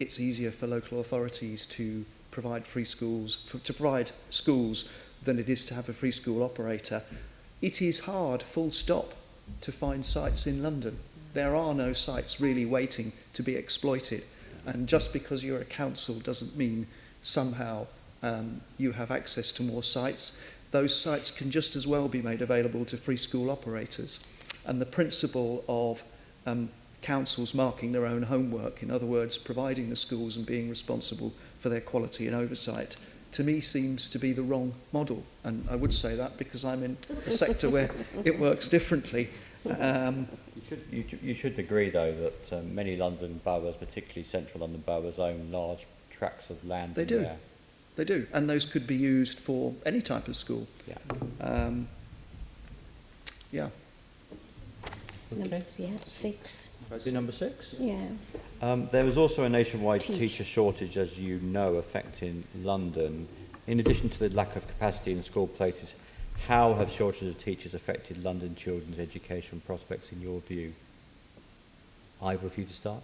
it's easier for local authorities to provide free schools, to provide schools, than it is to have a free school operator. It is hard, full stop, to find sites in London. There are no sites really waiting to be exploited. And just because you're a council doesn't mean somehow you have access to more sites. Those sites can just as well be made available to free school operators. And the principle of councils marking their own homework, in other words, providing the schools and being responsible for their quality and oversight, to me seems to be the wrong model. And I would say that because I'm in a sector where it works differently. You should agree, though, that many London boroughs, particularly central London boroughs, own large tracts of land. They do. They do. And those could be used for any type of school. Yeah. Yeah. Okay. Yeah, 6. Do number 6? Yeah. There was also a nationwide teacher shortage, as you know, affecting London. In addition to the lack of capacity in school places, how have shortages of teachers affected London children's education prospects in your view? Either of you to start?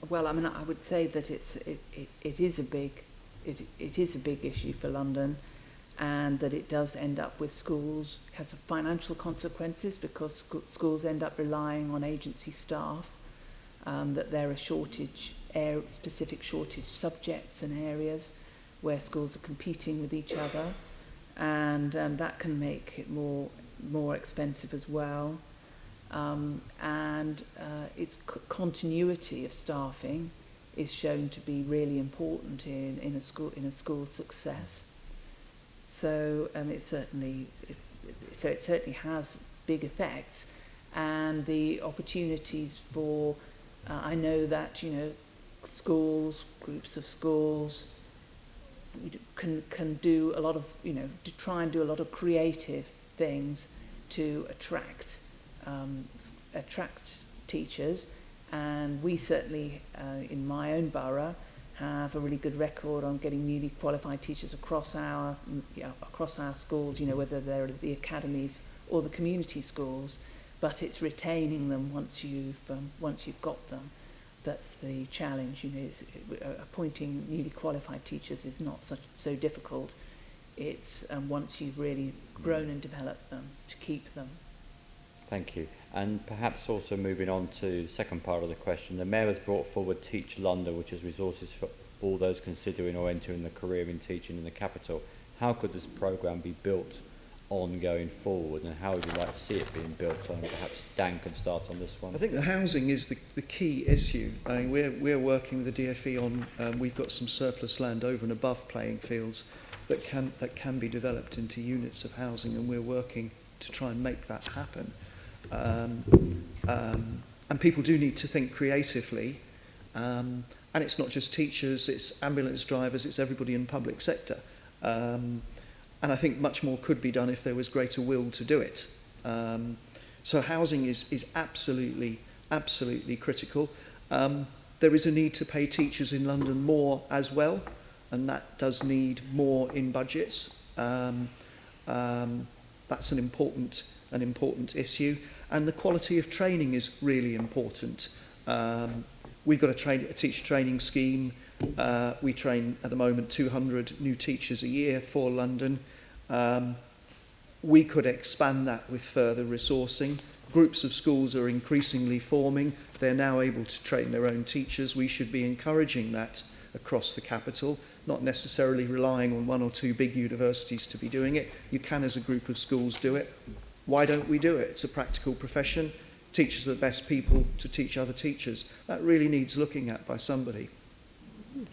Well, I mean, I would say that it is a big issue for London, and that it does end up with schools, has financial consequences, because schools end up relying on agency staff, that there are specific shortage subjects and areas where schools are competing with each other, and that can make it more expensive as well. Its continuity of staffing is shown to be really important in a school's success. So it certainly has big effects, and the opportunities for I know that schools, groups of schools can do a lot of to try and do a lot of creative things to attract teachers, and we certainly in my own borough have a really good record on getting newly qualified teachers across our schools, whether they're at the academies or the community schools, but it's retaining them once you've got them. That's the challenge. Appointing newly qualified teachers is not so difficult. It's once you've really grown and developed them, to keep them. Thank you. And perhaps also moving on to the second part of the question, the Mayor has brought forward Teach London, which is resources for all those considering or entering a career in teaching in the capital. How could this programme be built on going forward, and how would you like to see it being built on? Perhaps Dan can start on this one. I think the housing is the key issue. I mean, we're working with the DFE on, we've got some surplus land over and above playing fields that can be developed into units of housing, and we're working to try and make that happen. And people do need to think creatively, and it's not just teachers, it's ambulance drivers, it's everybody in the public sector. And I think much more could be done if there was greater will to do it. So housing is absolutely critical. There is a need to pay teachers in London more as well, and that does need more in budgets. That's an important issue. And the quality of training is really important. We've got a teacher training scheme. We train at the moment 200 new teachers a year for London. We could expand that with further resourcing. Groups of schools are increasingly forming. They're now able to train their own teachers. We should be encouraging that across the capital, not necessarily relying on one or two big universities to be doing it. You can, as a group of schools, do it. Why don't we do it? It's a practical profession. Teachers are the best people to teach other teachers. That really needs looking at by somebody.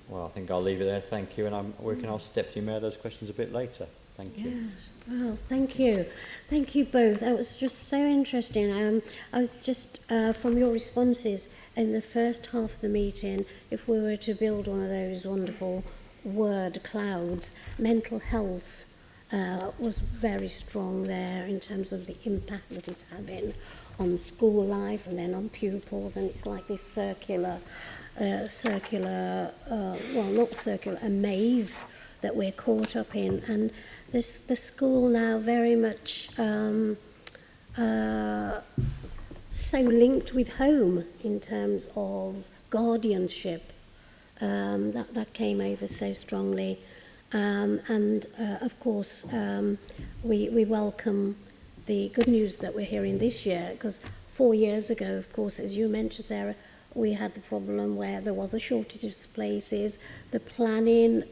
Well, I think I'll leave it there. Thank you. And we can ask Deputy Mayor those questions a bit later. Thank you. Yes, well, thank you. Thank you both. That was just so interesting. I was just, from your responses in the first half of the meeting, if we were to build one of those wonderful word clouds, mental health was very strong there in terms of the impact that it's having on school life and then on pupils, and it's like this circular, a maze that we're caught up in. And the school now very much so linked with home in terms of guardianship. That came over so strongly. Of course, we welcome the good news that we're hearing this year, because 4 years ago, of course, as you mentioned, Sarah, we had the problem where there was a shortage of places. The planning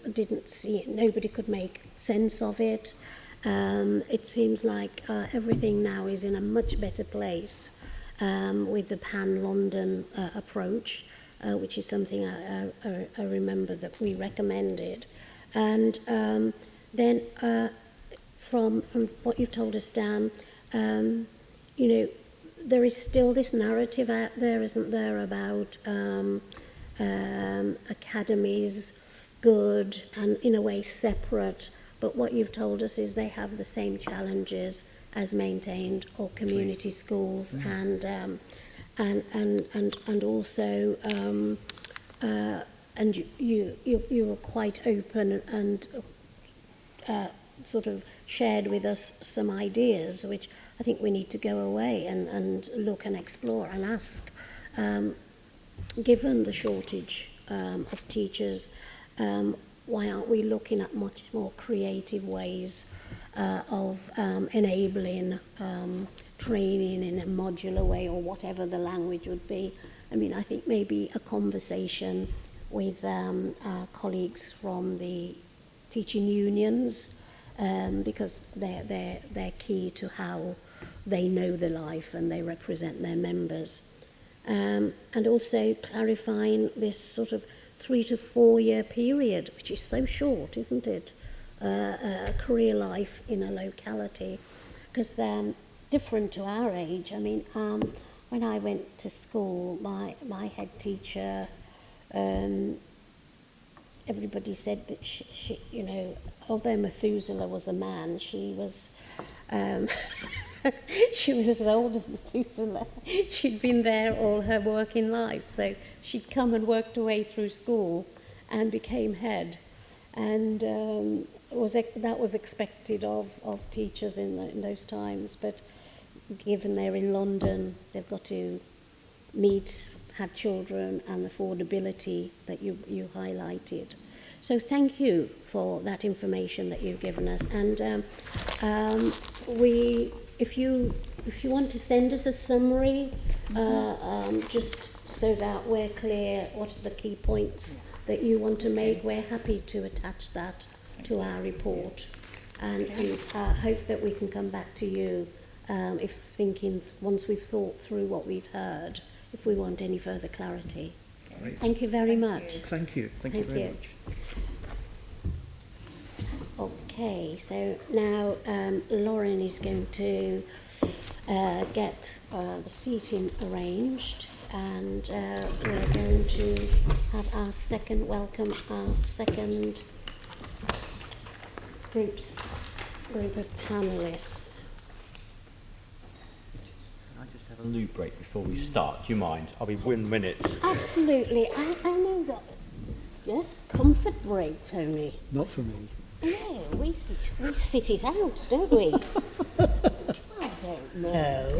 nobody could make sense of it. It seems like everything now is in a much better place with the pan-London approach, which is something I remember that we recommended. And then from what you've told us, Dan, there is still this narrative out there, isn't there, about academies, good and in a way separate, but what you've told us is they have the same challenges as maintained or community schools, and also and you were quite open and sort of shared with us some ideas which I think we need to go away and look and explore and ask, given the shortage of teachers, why aren't we looking at much more creative ways of enabling training in a modular way, or whatever the language would be. I mean, I think maybe a conversation with our colleagues from the teaching unions, because they're key to how they know the life and they represent their members. And also clarifying this sort of 3 to 4 year period, which is so short, isn't it? A career life in a locality. Because different to our age, I mean, when I went to school, my head teacher, everybody said that she, although Methuselah was a man, she was she was as old as Methuselah. She'd been there all her working life, so she'd come and worked her way through school and became head, and that was expected of teachers in those times. But given they're in London, they've got to have children, and affordability that you highlighted. So thank you for that information that you've given us. And we if you want to send us a summary, just so that we're clear what are the key points that you want to make, we're happy to attach that to our report, and hope that we can come back to you once we've thought through what we've heard, if we want any further clarity. Great. Thank you very much. Thank you. Thank you very much. Okay, so now Lauren is going to get the seating arranged, and we're going to have our second group of panellists. Can I just have a loo break before we start? Do you mind? I'll be 1 minute. Absolutely, I know that. Yes, comfort break, Tony. Not for me. No, we sit it out, don't we? I don't know.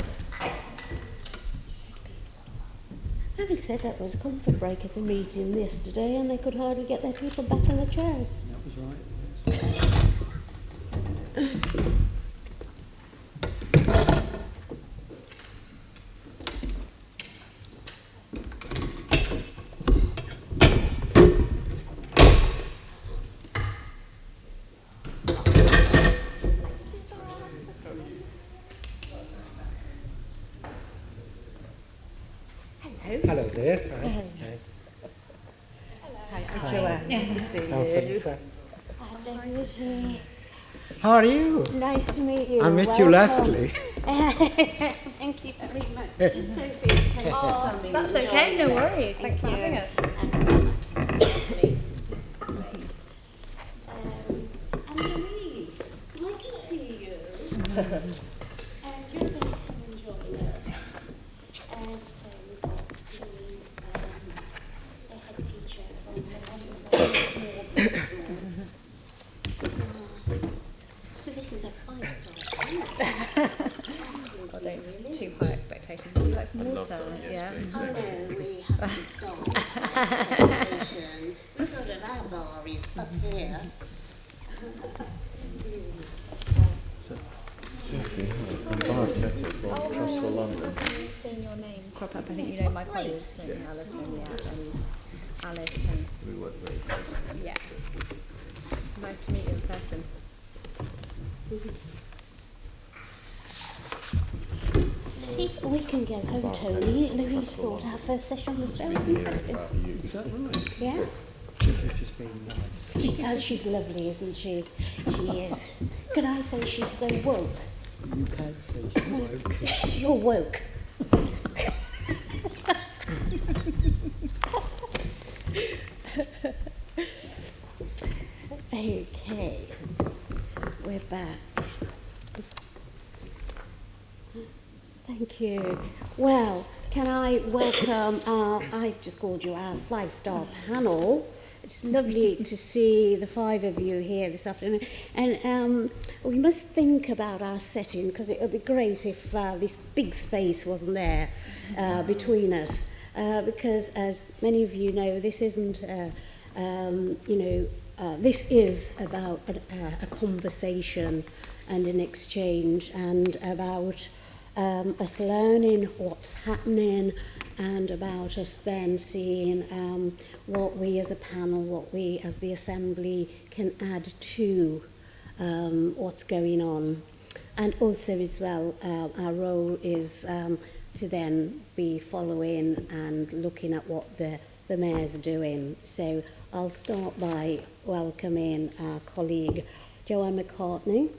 Having said that, there was a comfort break at a meeting yesterday, and they could hardly get their people back in the chairs. That was right. Hello there. Hi. Hi, I'm Joanne. Nice to see I'm Feyisa. you. How are you? Nice to meet you. I met you lastly. Thank you very much. Sophie, thanks for coming. That's and okay, no joining us. worries. Thanks for having us. Thank you very much. Certainly. Great. And Louise, nice to see you. And you're going to come and join us. And so we've got Louise, the head teacher from the Norbury school. So this is a 5-star panel. Don't too high expectations. Would you like some water? Yeah. Oh no, we have to start with expectation. We sort of our bar is up here. Sophie, I'm Bharat from Trust for London. Seeing your name crop up, I think you know my colleagues, don't you, Alison? Yeah, and Alice can. We work very closely. Yeah. Nice to meet you in person. See, we can go home, Tony. Louise thought our first session was very interesting. Is that right? Yeah. She's just being nice. She's lovely, isn't she? She is. Could I say she's so woke? You can say she's woke. You're woke. Okay, we're back. Thank you. Well, can I welcome I just called you our 5-star panel. It's lovely to see the 5 of you here this afternoon. And we must think about our setting, because it would be great if this big space wasn't there between us. Because as many of you know, this isn't, this is about a conversation and an exchange, and about us learning what's happening, and about us then seeing what we as a panel, what we as the Assembly can add to what's going on. And also as well, our role is to then be following and looking at what the Mayor's doing. So I'll start by welcoming our colleague Joanne McCartney,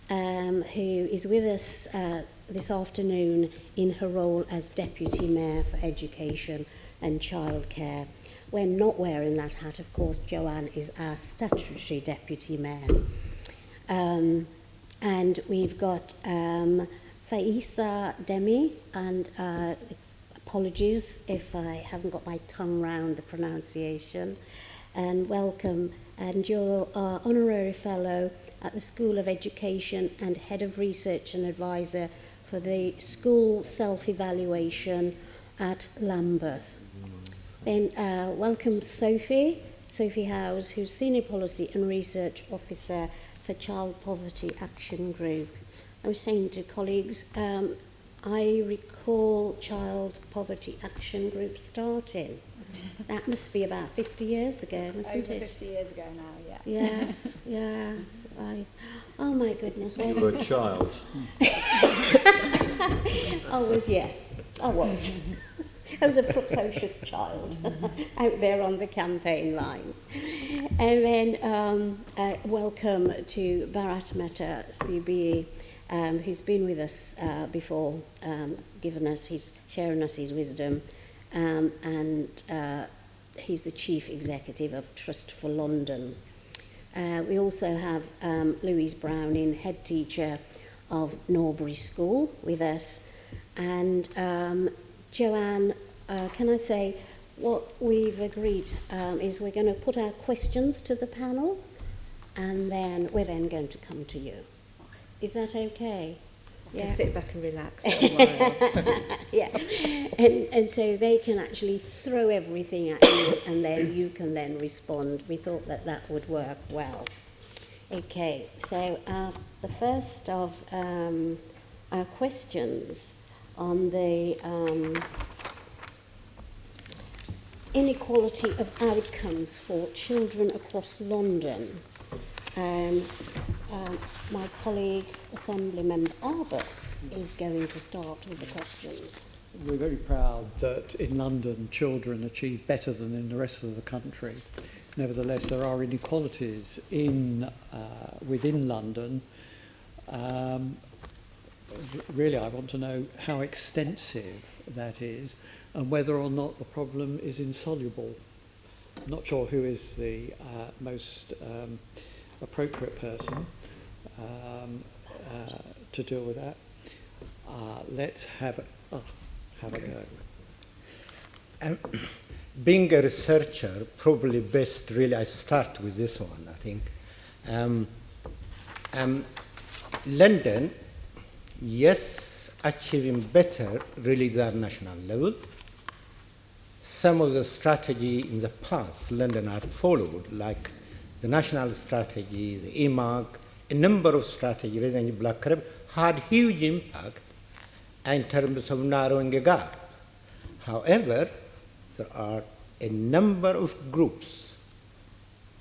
who is with us this afternoon in her role as Deputy Mayor for Education and Childcare. We're not wearing that hat, of course. Joanne is our statutory Deputy Mayor. And we've got Feyisa Demie, and apologies if I haven't got my tongue round the pronunciation, and welcome. And you're our Honorary Fellow at the School of Education and Head of Research and Advisor for the School Self-Evaluation at Lambeth. Then welcome Sophie Howes, who's Senior Policy and Research Officer for Child Poverty Action Group. I was saying to colleagues, I recall child poverty action groups starting. That must be about 50 years ago, mustn't Over it? 50 years ago now, yeah. Yes, yeah. Oh my goodness. You were a child. I was, yeah. I was. I was a precocious child out there on the campaign line. And then welcome to Bharat Mehta, CBE, who's been with us before, sharing us his wisdom, and he's the Chief Executive of Trust for London. We also have Louise Browning, Headteacher of Norbury School, with us, and Joanne, can I say, what we've agreed is we're going to put our questions to the panel, and then we're then going to come to you. Is that okay? You can sit back and relax for a while. Yeah, and so they can actually throw everything at you, and then you can then respond. We thought that that would work well. Okay, so the first of our questions on the inequality of outcomes for children across London. My colleague, Assembly Member Arbour, is going to start with the questions. We're very proud that in London children achieve better than in the rest of the country. Nevertheless, there are inequalities within London. Really, I want to know how extensive that is and whether or not the problem is insoluble. I'm not sure who is the most appropriate person to deal with that. Let's have a go. Being a researcher, probably best really I start with this one, I think. London, yes, achieving better really than national level. Some of the strategy in the past London had followed, like the national strategy, the EMAG, a number of strategies raising black crime, had huge impact in terms of narrowing a gap. However, there are a number of groups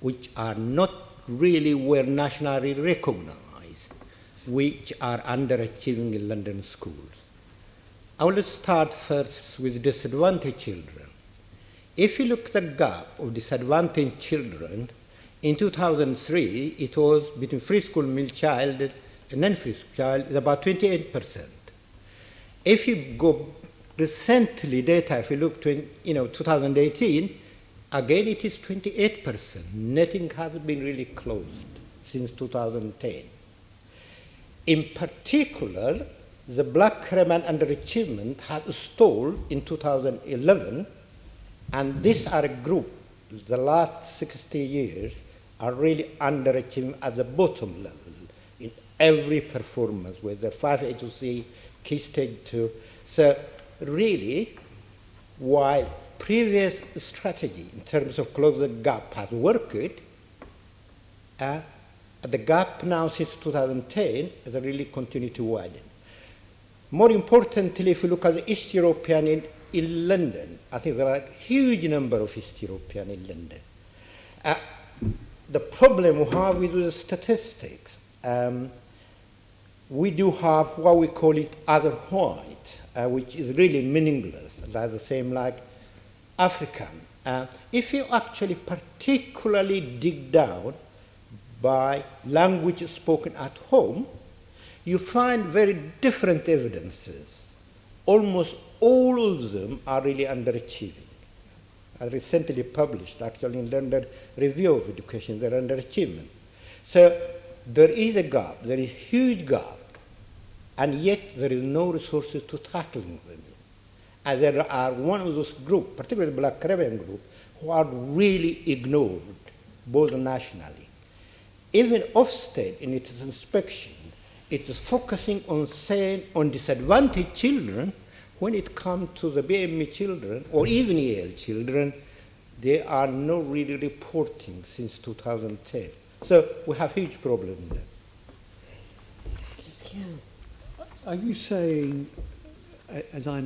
which are not really well nationally recognized, which are underachieving in London schools. I will start first with disadvantaged children. If you look at the gap of disadvantaged children, in 2003, it was between free school meal child and non-free school child is about 28%. If you go recently data, if you look to 2018, again it is 28%. Nothing has been really closed since 2010. In particular, the black crime and underachievement has stalled in 2011, and these are a group, the last 60 years, are really underachieving at the bottom level in every performance, whether 5A2C, Key Stage 2. So really, while previous strategy in terms of closing the gap has worked, the gap now since 2010 has really continued to widen. More importantly, if you look at the East European in London, I think there are a huge number of East European in London. The problem we have with the statistics, we do have what we call it other white, which is really meaningless. That's the same like African. If you actually particularly dig down by language spoken at home, you find very different evidences. Almost all of them are really underachieving. I recently published, actually, in London Review of Education, their underachievement. So there is a gap, there is a huge gap, and yet there is no resources to tackling them. And there are one of those groups, particularly the Black Caribbean group, who are really ignored, both nationally. Even Ofsted, in its inspection, it is focusing on saying on disadvantaged children. When it comes to the BME children, or even EL children, they are not really reporting since 2010. So we have huge problems there. Thank you. Are you saying, as I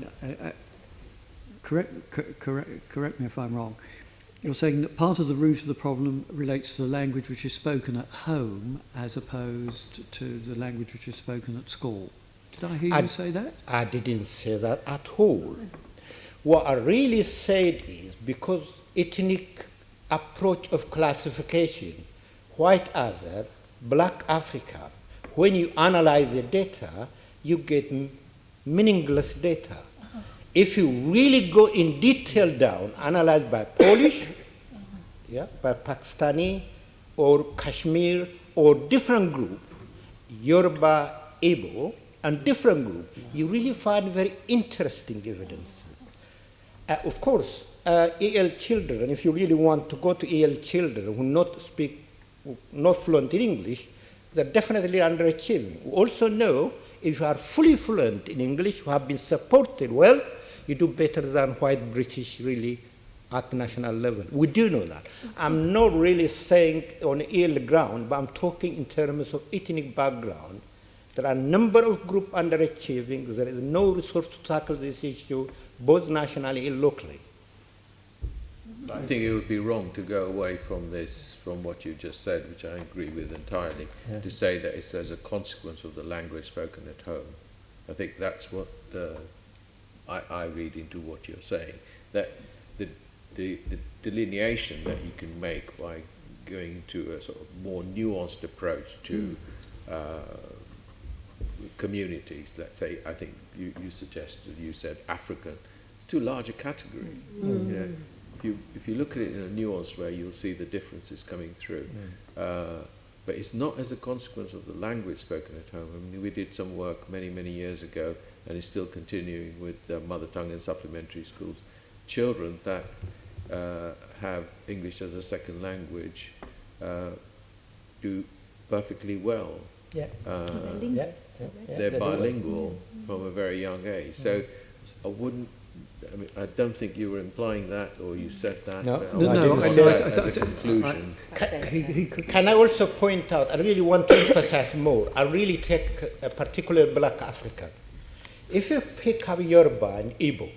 correct me if I'm wrong, you're saying that part of the root of the problem relates to the language which is spoken at home as opposed to the language which is spoken at school? Did I hear you say that? I didn't say that at all. What I really said is because ethnic approach of classification, white other, black African, when you analyze the data, you get meaningless data. If you really go in detail down, analyze by Polish, by Pakistani, or Kashmir, or different group, Yoruba, Igbo, and different group, you really find very interesting evidences. Of course, EL children, if you really want to go to EL children who not fluent in English, they're definitely underachieving. We also know if you are fully fluent in English, you have been supported well, you do better than white British really at national level. We do know that. I'm not really saying on EL ground, but I'm talking in terms of ethnic background. There are a number of groups underachieving. There is no resource to tackle this issue, both nationally and locally. I think it would be wrong to go away from this, from what you just said, which I agree with entirely, to say that it's as a consequence of the language spoken at home. I think that's what I read into what you're saying, that the delineation that you can make by going to a sort of more nuanced approach to communities, let's say, I think you suggested, you said African, it's too large a category. You know, if you look at it in a nuanced way, you'll see the differences coming through. But it's not as a consequence of the language spoken at home. I mean, we did some work many, many years ago, and it's still continuing with mother tongue in supplementary schools. Children that have English as a second language do perfectly well. They're bilingual from a very young age. So I don't think you were implying that, or you said that. No, I didn't as a conclusion. Can I also point out, I really want to emphasize more, I really take a particular black African. If you pick up Yoruba and Igbo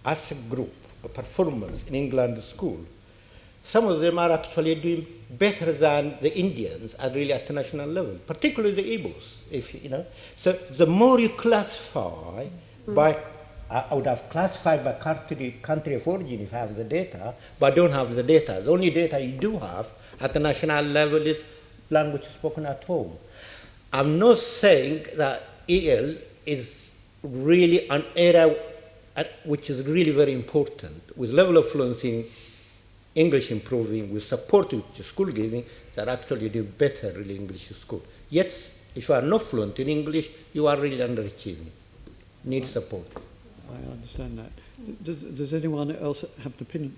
as a group, a performance in England school, some of them are actually doing better than the Indians at really at the national level, particularly the Igbos, if you know. So the more you classify by, I would have classified by country of origin if I have the data, but I don't have the data. The only data you do have at the national level is language spoken at home. I'm not saying that EL is really an area which is really very important, with level of fluency in English improving, with support to school giving, that actually do better really English school. Yet, if you are not fluent in English, you are really underachieving. Need support. I understand that. Does anyone else have an opinion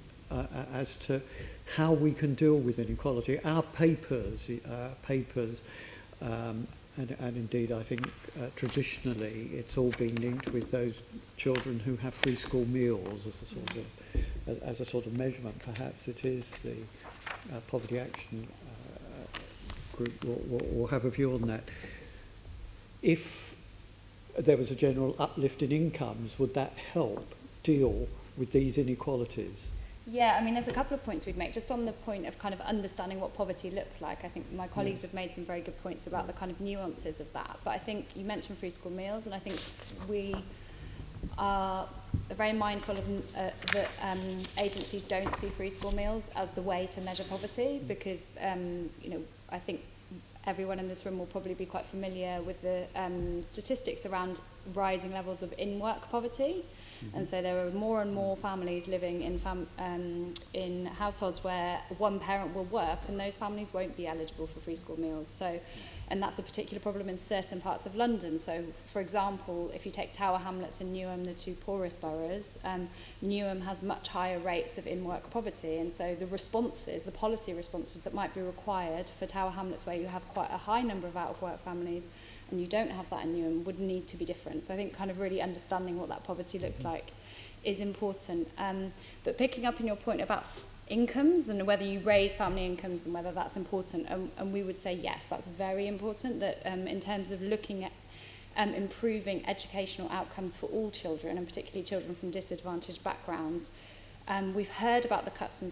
as to how we can deal with inequality? Our papers, and indeed I think traditionally it's all been linked with those children who have free school meals as a sort of measurement. Perhaps it is the Poverty Action Group will have a view on that. If there was a general uplift in incomes, would that help deal with these inequalities? Yeah, I mean, there's a couple of points we'd make. Just on the point of kind of understanding what poverty looks like, I think my colleagues have made some very good points about the kind of nuances of that. But I think you mentioned free school meals, and I think we are very mindful of that agencies don't see free school meals as the way to measure poverty, because, you know, I think everyone in this room will probably be quite familiar with the statistics around rising levels of in-work poverty. And so there are more and more families living in households where one parent will work, and those families won't be eligible for free school meals. So, and that's a particular problem in certain parts of London. So, for example, if you take Tower Hamlets and Newham, the two poorest boroughs, Newham has much higher rates of in-work poverty. And so the responses, the policy responses that might be required for Tower Hamlets, where you have quite a high number of out-of-work families, and you don't have that in Newham, would need to be different. So I think kind of really understanding what that poverty looks like is important. But picking up on your point about incomes and whether you raise family incomes and whether that's important, and we would say yes, that's very important, that in terms of looking at improving educational outcomes for all children, and particularly children from disadvantaged backgrounds. We've heard about the cuts in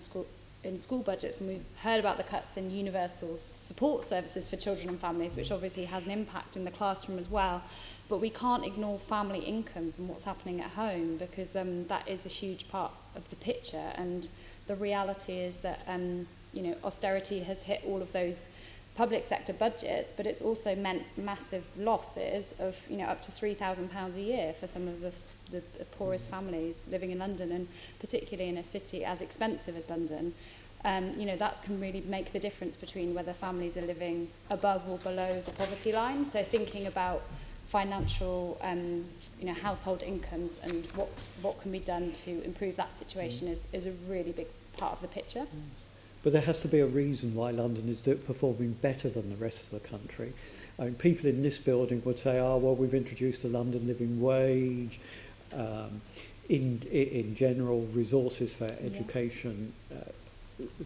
school budgets, and we've heard about the cuts in universal support services for children and families, which obviously has an impact in the classroom as well. But we can't ignore family incomes and what's happening at home, because that is a huge part of the picture. And the reality is that austerity has hit all of those public sector budgets, but it's also meant massive losses of up to £3,000 a year for some of the poorest families living in London, and particularly in a city as expensive as London. That can really make the difference between whether families are living above or below the poverty line. So thinking about financial household incomes and what can be done to improve that situation is a really big part of the picture. But there has to be a reason why London is performing better than the rest of the country. I mean, people in this building would say, we've introduced the London living wage, in general, resources for education,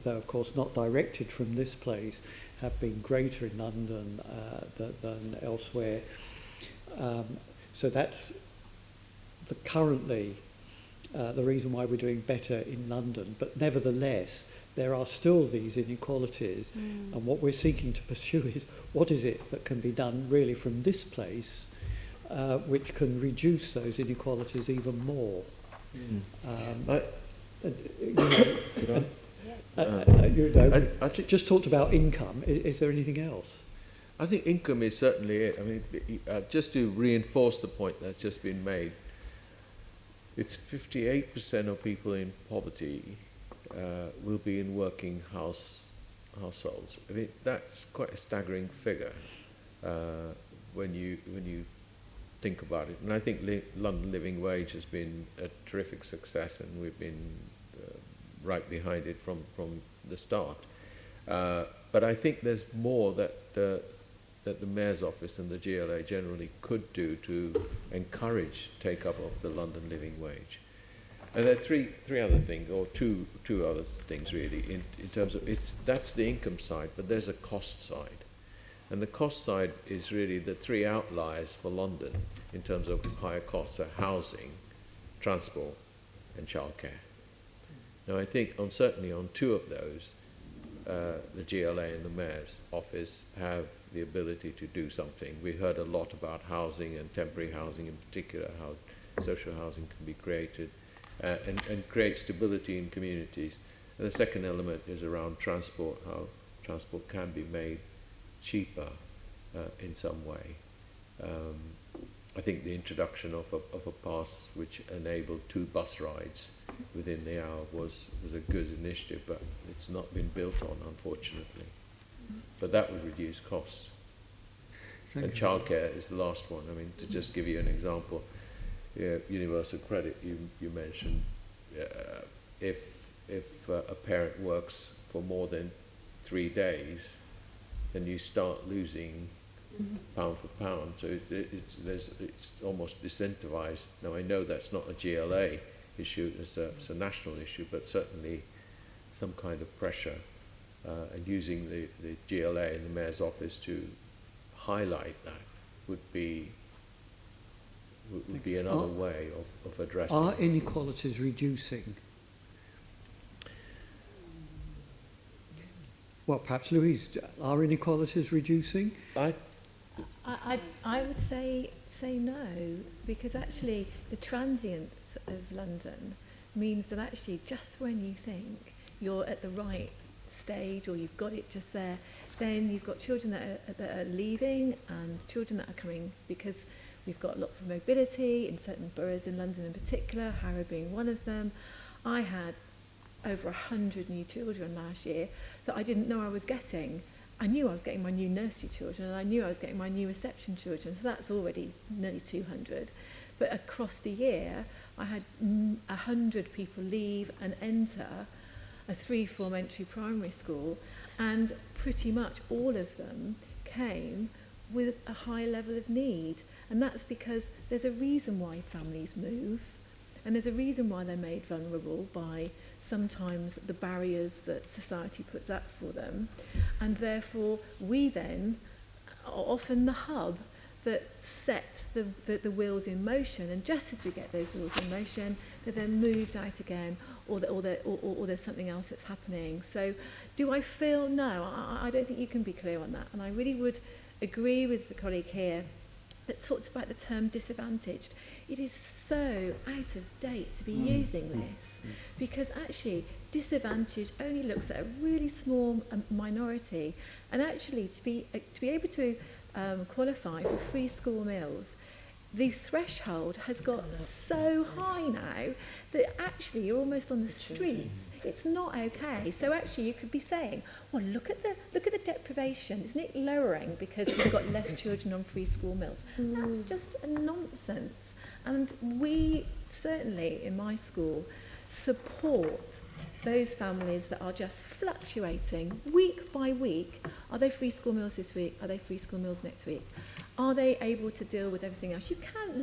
though of course not directed from this place, have been greater in London than elsewhere. So that's currently the reason why we're doing better in London. But nevertheless, there are still these inequalities, and what we're seeking to pursue is what is it that can be done really from this place which can reduce those inequalities even more. Just talked about income. Is there anything else? I think income is certainly it. I mean, just to reinforce the point that's just been made, it's 58% of people in poverty will be in working households. I mean, that's quite a staggering figure when you think about it. And I think London Living Wage has been a terrific success, and we've been right behind it from the start. But I think there's more that the Mayor's Office and the GLA generally could do to encourage take-up of the London Living Wage. And there are three other things, or two other things really, in terms of that's the income side, but there's a cost side. And the cost side is really the three outliers for London in terms of higher costs are housing, transport, and childcare. Now I think certainly on two of those, the GLA and the Mayor's Office have the ability to do something. We heard a lot about housing and temporary housing in particular, how social housing can be created and create stability in communities. And the second element is around transport, how transport can be made cheaper in some way. I think the introduction of a pass which enabled 2 bus rides within the hour was a good initiative, but it's not been built on, unfortunately. But that would reduce costs. And childcare is the last one. I mean, to just give you an example, universal credit you mentioned, if a parent works for more than 3 days, then you start losing pound for pound. So it's almost disincentivized. Now I know that's not a GLA issue, it's a national issue, but certainly some kind of pressure and using the GLA and the Mayor's Office to highlight that would be another way of addressing. Are inequalities reducing? Well, perhaps Louise, are inequalities reducing? I would say no, because actually the transience of London means that actually just when you think you're at the right stage or you've got it just there, then you've got children that are leaving and children that are coming, because we've got lots of mobility in certain boroughs in London in particular, Harrow being one of them. I had over 100 new children last year that I didn't know I was getting. I knew I was getting my new nursery children and I knew I was getting my new reception children, so that's already nearly 200. But across the year, I had 100 people leave and enter a 3-form entry primary school, and pretty much all of them came with a high level of need. And that's because there's a reason why families move, and there's a reason why they're made vulnerable by sometimes the barriers that society puts up for them. And therefore, we then are often the hub that set the wheels in motion, and just as we get those wheels in motion, they're then moved out again, or there's something else that's happening. So do I feel? No, I don't think you can be clear on that. And I really would agree with the colleague here that talked about the term disadvantaged. It is so out of date to be using this, because actually disadvantaged only looks at a really small minority, and actually to be able to qualify for free school meals, the threshold has got so high now that actually you're almost on the streets. It's not okay. So actually you could be saying, well, look at the deprivation. Isn't it lowering because we've got less children on free school meals? That's just a nonsense. And we certainly in my school support those families that are just fluctuating week by week. Are they free school meals this week? Are they free school meals next week? Are they able to deal with everything else? You can't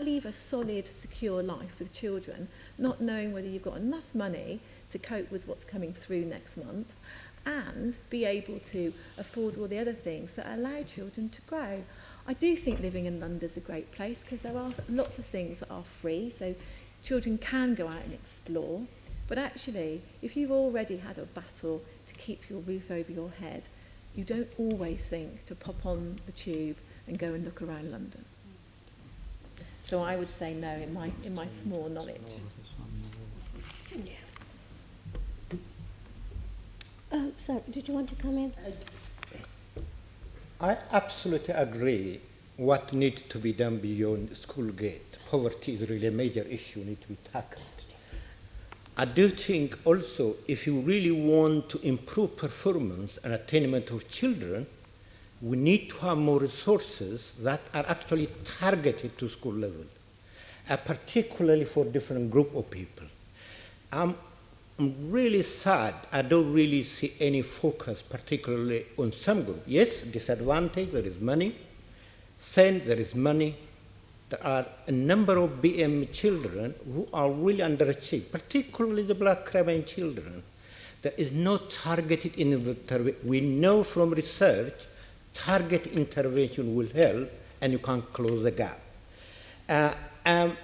leave a solid, secure life with children not knowing whether you've got enough money to cope with what's coming through next month and be able to afford all the other things that allow children to grow. I do think living in London is a great place because there are lots of things that are free, so children can go out and explore. But actually, if you've already had a battle to keep your roof over your head, you don't always think to pop on the tube and go and look around London. So I would say no in my small knowledge. Sorry, did you want to come in? I absolutely agree what needs to be done beyond school gate. Poverty is really a major issue, need to be tackled. I do think also if you really want to improve performance and attainment of children, we need to have more resources that are actually targeted to school level, particularly for different group of people. I'm really sad I don't really see any focus particularly on some group. Yes, disadvantage, there is money. Send, there is money. There are a number of BM children who are really underachieved, particularly the black Caribbean children. There is no targeted intervention. We know from research, targeted intervention will help and you can close the gap.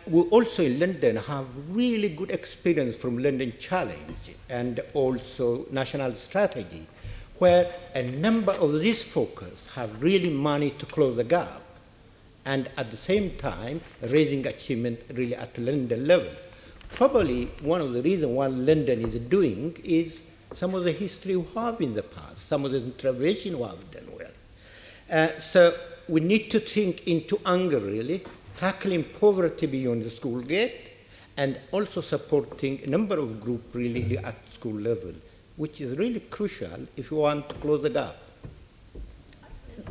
We also in London have really good experience from London Challenge and also National Strategy, where a number of these focus have really managed to close the gap, and at the same time raising achievement really at London level. Probably one of the reasons why London is doing is some of the history we have in the past, some of the intervention we have done well. So we need to think into anger really, tackling poverty beyond the school gate, and also supporting a number of groups really at school level, which is really crucial if you want to close the gap.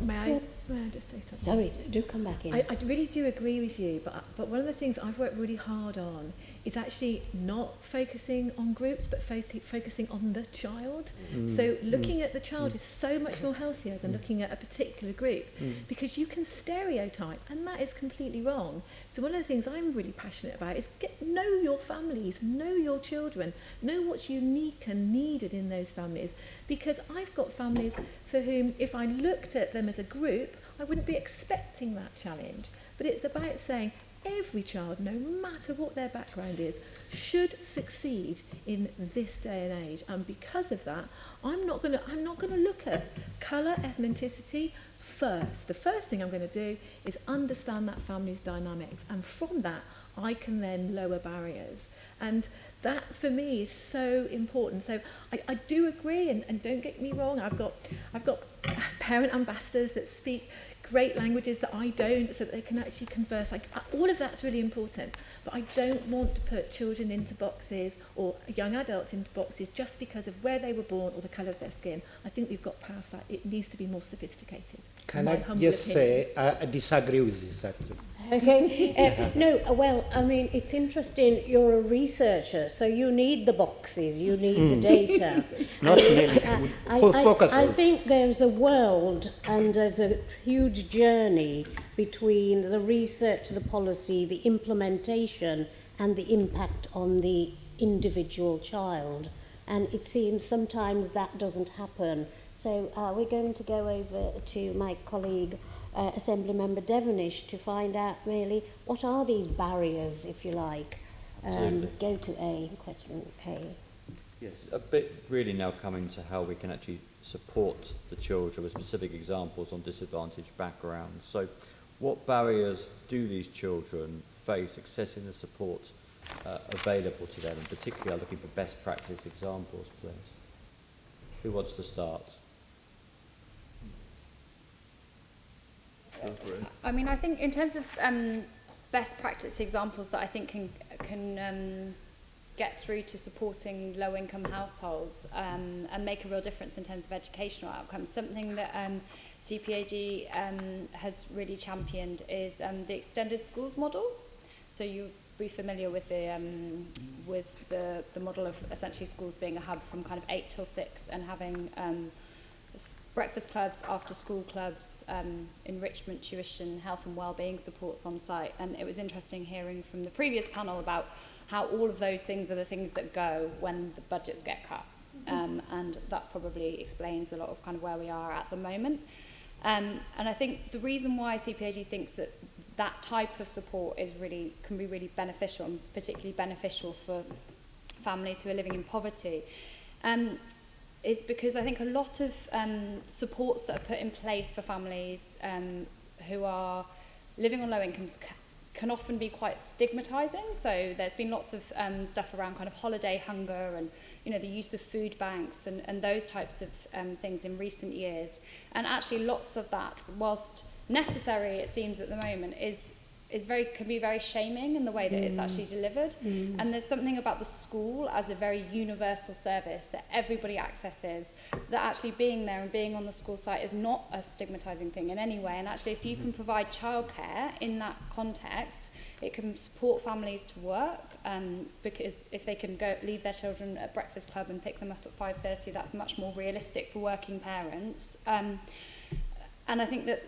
May I just say something? Sorry, do come back in. I really do agree with you, but one of the things I've worked really hard on is actually not focusing on groups, but focusing on the child. So looking at the child is so much more healthier than looking at a particular group, because you can stereotype, and that is completely wrong. So one of the things I'm really passionate about is know your families, know your children, know what's unique and needed in those families, because I've got families for whom, if I looked at them as a group, I wouldn't be expecting that challenge. But it's about saying every child, no matter what their background is, should succeed in this day and age. And because of that, I'm not going to look at colour, ethnicity first. The first thing I'm going to do is understand that family's dynamics, and from that I can then lower barriers. And that for me is so important. So I do agree, and don't get me wrong, I've got parent ambassadors that speak great languages that I don't, so that they can actually converse. All of that's really important, but I don't want to put children into boxes or young adults into boxes just because of where they were born or the colour of their skin. I think we've got past that. It needs to be more sophisticated. Can I just say I disagree with this actually? Okay. No, well, I mean, it's interesting. You're a researcher, so you need the boxes, you need the data. Not really. I think there's a world and there's a huge journey between the research, the policy, the implementation, and the impact on the individual child. And it seems sometimes that doesn't happen. So we're going to go over to my colleague Assembly Member Devonish to find out really what are these barriers, if you like. Go to A, question A. Yes, a bit really now coming to how we can actually support the children with specific examples on disadvantaged backgrounds. So what barriers do these children face accessing the support available to them, and particularly looking for best practice examples, please? Who wants to start? I mean, I think in terms of best practice examples that I think can get through to supporting low-income households and make a real difference in terms of educational outcomes, something that CPAG has really championed is the extended schools model. So you'll be familiar with the model of essentially schools being a hub from kind of 8 till 6 and having breakfast clubs, after school clubs, enrichment, tuition, health and wellbeing supports on site. And it was interesting hearing from the previous panel about how all of those things are the things that go when the budgets get cut. And that's probably explains a lot of kind of where we are at the moment. And I think the reason why CPAG thinks that that type of support can be really beneficial, and particularly beneficial for families who are living in poverty, is because I think a lot of supports that are put in place for families who are living on low incomes can often be quite stigmatizing. So there's been lots of stuff around kind of holiday hunger and, you know, the use of food banks and those types of things in recent years. And actually lots of that, whilst necessary it seems at the moment, can be very shaming in the way that it's actually delivered. And there's something about the school as a very universal service that everybody accesses, that actually being there and being on the school site is not a stigmatizing thing in any way. And actually if you can provide childcare in that context, it can support families to work, because if they can leave their children at breakfast club and pick them up at 5:30, that's much more realistic for working parents. And I think that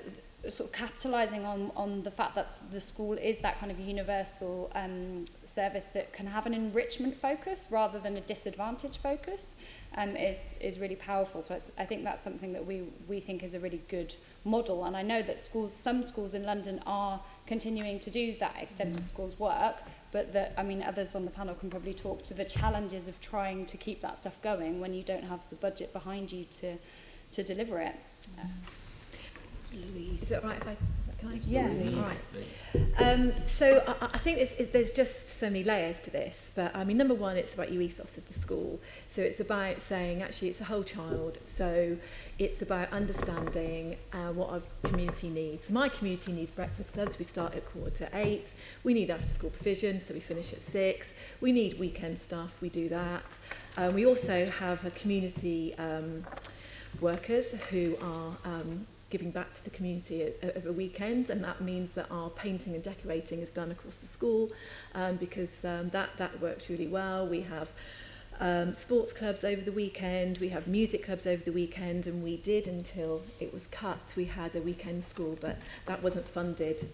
sort of capitalising on the fact that the school is that kind of universal service that can have an enrichment focus rather than a disadvantage focus is really powerful. So I think that's something that we think is a really good model. And I know that some schools in London are continuing to do that extended schools work, but others on the panel can probably talk to the challenges of trying to keep that stuff going when you don't have the budget behind you to deliver it. Louise. Is it right if can I? Yes. All right. So I think there's just so many layers to this, but I mean, number one, it's about your ethos of the school. So it's about saying, actually, it's a whole child. So it's about understanding what our community needs. My community needs breakfast clubs. We start at 7:45. We need after school provision, so we finish at 6. We need weekend stuff. We do that. We also have a community workers who are giving back to the community over weekends, and that means that our painting and decorating is done across the school, because that works really well. We have sports clubs over the weekend, we have music clubs over the weekend, and we did, until it was cut, we had a weekend school, but that wasn't funded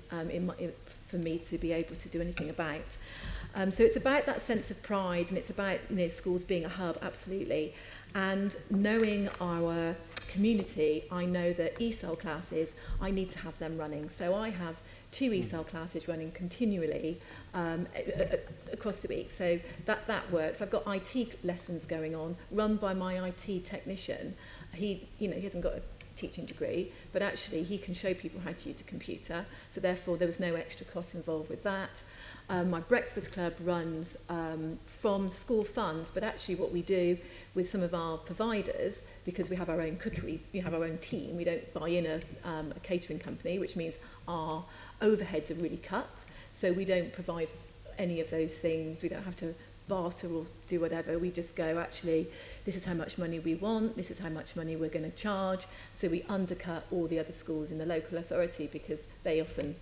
for me to be able to do anything about. So it's about that sense of pride, and it's about, you know, schools being a hub, absolutely. And knowing our community, I know that ESOL classes, I need to have them running. So I have 2 ESOL classes running continually across the week. So that works. I've got IT lessons going on, run by my IT technician. He hasn't got a teaching degree, but actually he can show people how to use a computer. So therefore there was no extra cost involved with that. My breakfast club runs from school funds, but actually what we do with some of our providers, because we have our own cookery, we have our own team, we don't buy in a catering company, which means our overheads are really cut, so we don't provide any of those things. We don't have to barter or do whatever. We just go, actually, this is how much money we want, this is how much money we're going to charge. So we undercut all the other schools in the local authority, because they often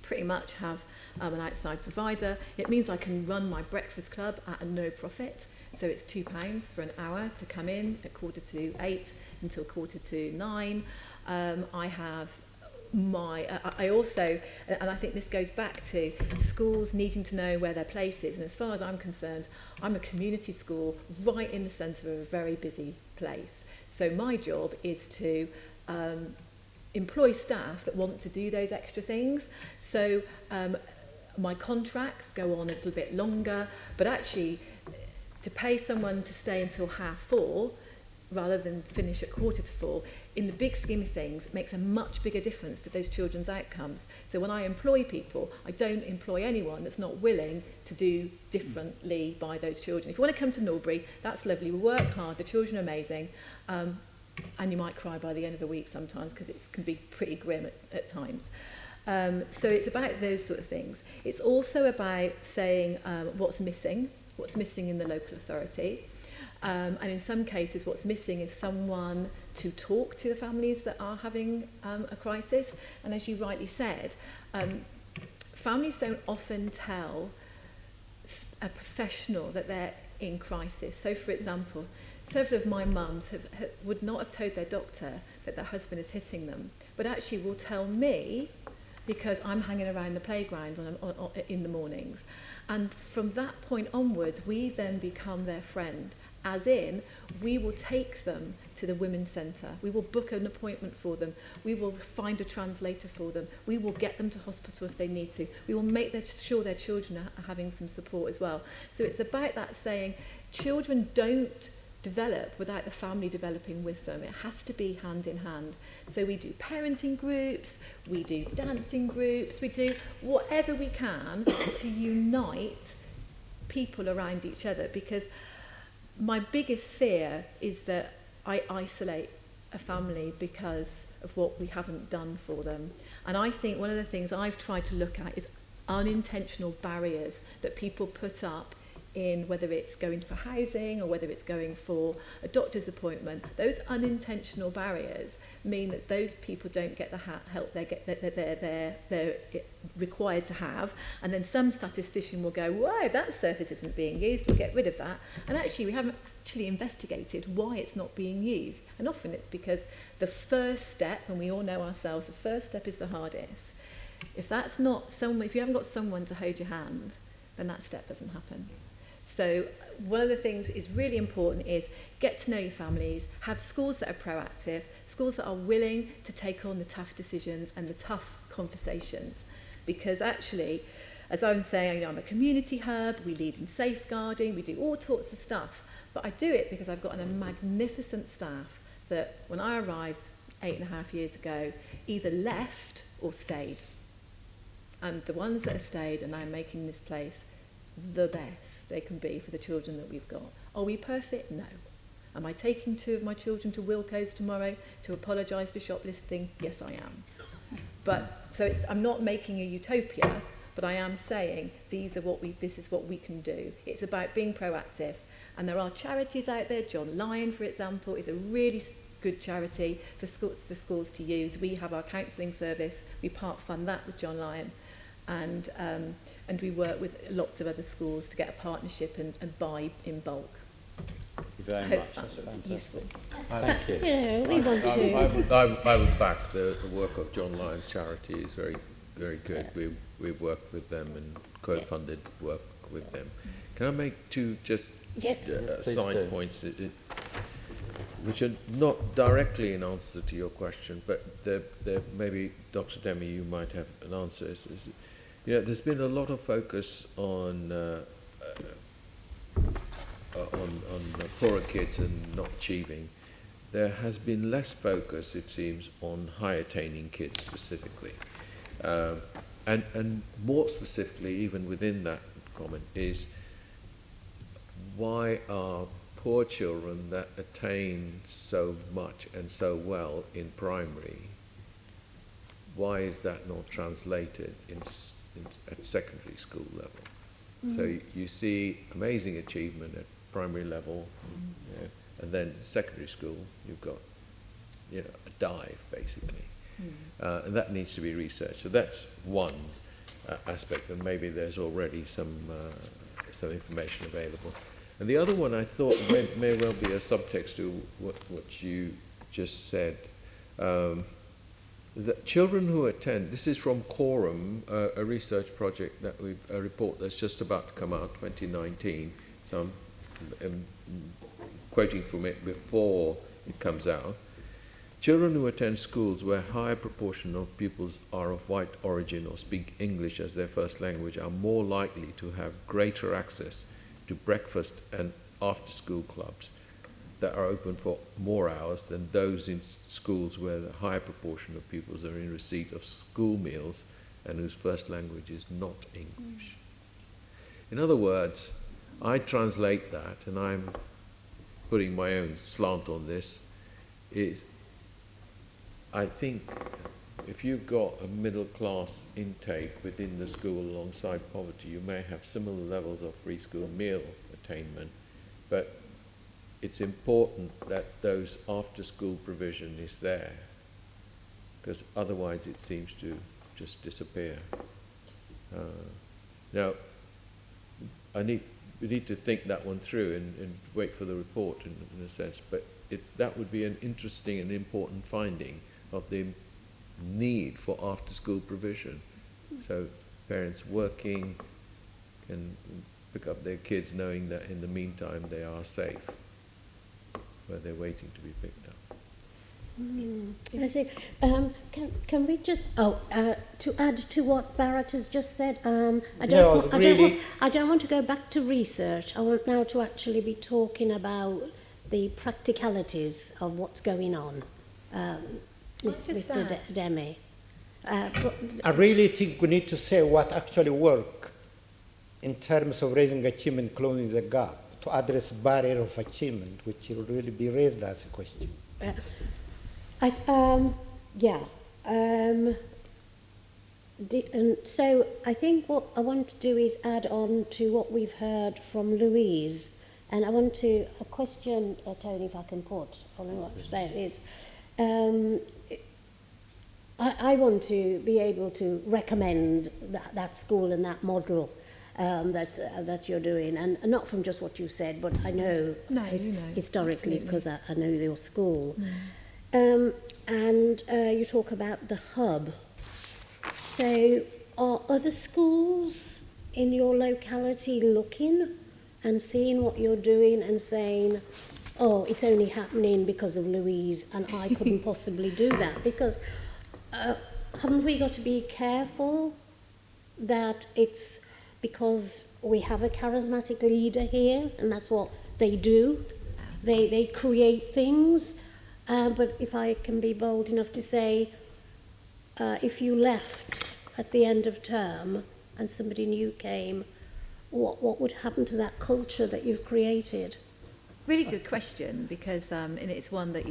pretty much have an outside provider. It means I can run my breakfast club at a no profit. So it's £2 for an hour to come in at 7:45 until 9:15. I have I also, and I think this goes back to schools needing to know where their place is. And as far as I'm concerned, I'm a community school right in the centre of a very busy place. So my job is to employ staff that want to do those extra things. So my contracts go on a little bit longer, but actually to pay someone to stay until 4:30 rather than finish at 3:45, in the big scheme of things, makes a much bigger difference to those children's outcomes. So when I employ people, I don't employ anyone that's not willing to do differently by those children. If you want to come to Norbury, that's lovely. We work hard, the children are amazing, and you might cry by the end of the week sometimes because it can be pretty grim at times. So it's about those sort of things. It's also about saying what's missing in the local authority. And in some cases, what's missing is someone to talk to the families that are having a crisis. And as you rightly said, families don't often tell a professional that they're in crisis. So, for example, several of my mums would not have told their doctor that their husband is hitting them, but actually will tell me because I'm hanging around the playground in the mornings. And from that point onwards, we then become their friend. As in, we will take them to the women's centre. We will book an appointment for them. We will find a translator for them. We will get them to hospital if they need to. We will make sure their children are having some support as well. So it's about that saying, children don't develop without the family developing with them. It has to be hand in hand. So we do parenting groups, we do dancing groups, we do whatever we can to unite people around each other, because my biggest fear is that I isolate a family because of what we haven't done for them. And I think one of the things I've tried to look at is unintentional barriers that people put up in, whether it's going for housing or whether it's going for a doctor's appointment. Those unintentional barriers mean that those people don't get the help they're required to have, and then some statistician will go, "Whoa, that surface isn't being used, we'll get rid of that." And actually we haven't actually investigated why it's not being used. And often it's because the first step, and we all know ourselves, the first step is the hardest. If that's not someone, if you haven't got someone to hold your hand, then that step doesn't happen. So one of the things is really important is get to know your families, have schools that are proactive, schools that are willing to take on the tough decisions and the tough conversations. Because actually, as I'm saying, I'm a community hub, we lead in safeguarding, we do all sorts of stuff. But I do it because I've got a magnificent staff that when I arrived 8.5 years ago, either left or stayed. And the ones that have stayed are now making this place the best they can be for the children that we've got. Are we perfect? No. Am I taking 2 of my children to Wilco's tomorrow to apologise for shoplifting? Yes, I am. But so I'm not making a utopia, but I am saying this is what we can do. It's about being proactive. And there are charities out there. John Lyon, for example, is a really good charity for schools to use. We have our counselling service. We part fund that with John Lyon. And we work with lots of other schools to get a partnership and buy in bulk. Thank you very Hope much. that was That's useful. Thank you. We want to. I would back the work of John Lyon's charity is very, very good. We work with them and co-funded work with them. Can I make 2 just side points which are not directly in answer to your question, but maybe Dr. Demie, you might have an answer. There's been a lot of focus on poorer kids and not achieving. There has been less focus, it seems, on high-attaining kids specifically. And more specifically, even within that comment, is why are poor children that attain so much and so well in primary, why is that not translated at secondary school level? So you see amazing achievement at primary level, and then secondary school, you've got a dive, basically. And that needs to be researched. So that's one aspect, and maybe there's already some information available. And the other one I thought may well be a subtext to what you just said, is that children who attend, this is from Quorum, a research project that a report that's just about to come out, 2019, so I'm quoting from it before it comes out. Children who attend schools where a higher proportion of pupils are of white origin or speak English as their first language are more likely to have greater access to breakfast and after-school clubs that are open for more hours than those in schools where the higher proportion of pupils are in receipt of school meals and whose first language is not English. In other words, I translate that, and I'm putting my own slant on this, is I think if you've got a middle class intake within the school alongside poverty, you may have similar levels of free school meal attainment, but it's important that those after school provision is there, because otherwise it seems to just disappear. Now, we need to think that one through and wait for the report in a sense, but that would be an interesting and important finding of the need for after-school provision. So parents working can pick up their kids knowing that in the meantime they are safe where they're waiting to be picked up. I see. Can we just to add to what Bharat has just said? I don't want to go back to research. I want now to actually be talking about the practicalities of what's going on. Mr. Demie. I really think we need to say what actually works in terms of raising achievement, closing the gap, to address barrier of achievement, which will really be raised as a question. So I think what I want to do is add on to what we've heard from Louise, and I want to question Tony, if I can put, following what you're saying, is I want to be able to recommend that school and that model that you're doing, and not from just what you said, but I know, historically, because I know your school. And you talk about the hub. So are other schools in your locality looking and seeing what you're doing and saying, oh, it's only happening because of Louise and I couldn't possibly do that? Because haven't we got to be careful that it's because we have a charismatic leader here and that's what they do? They create things. But if I can be bold enough to say, if you left at the end of term and somebody new came, what would happen to that culture that you've created? Really good question, because and it's one that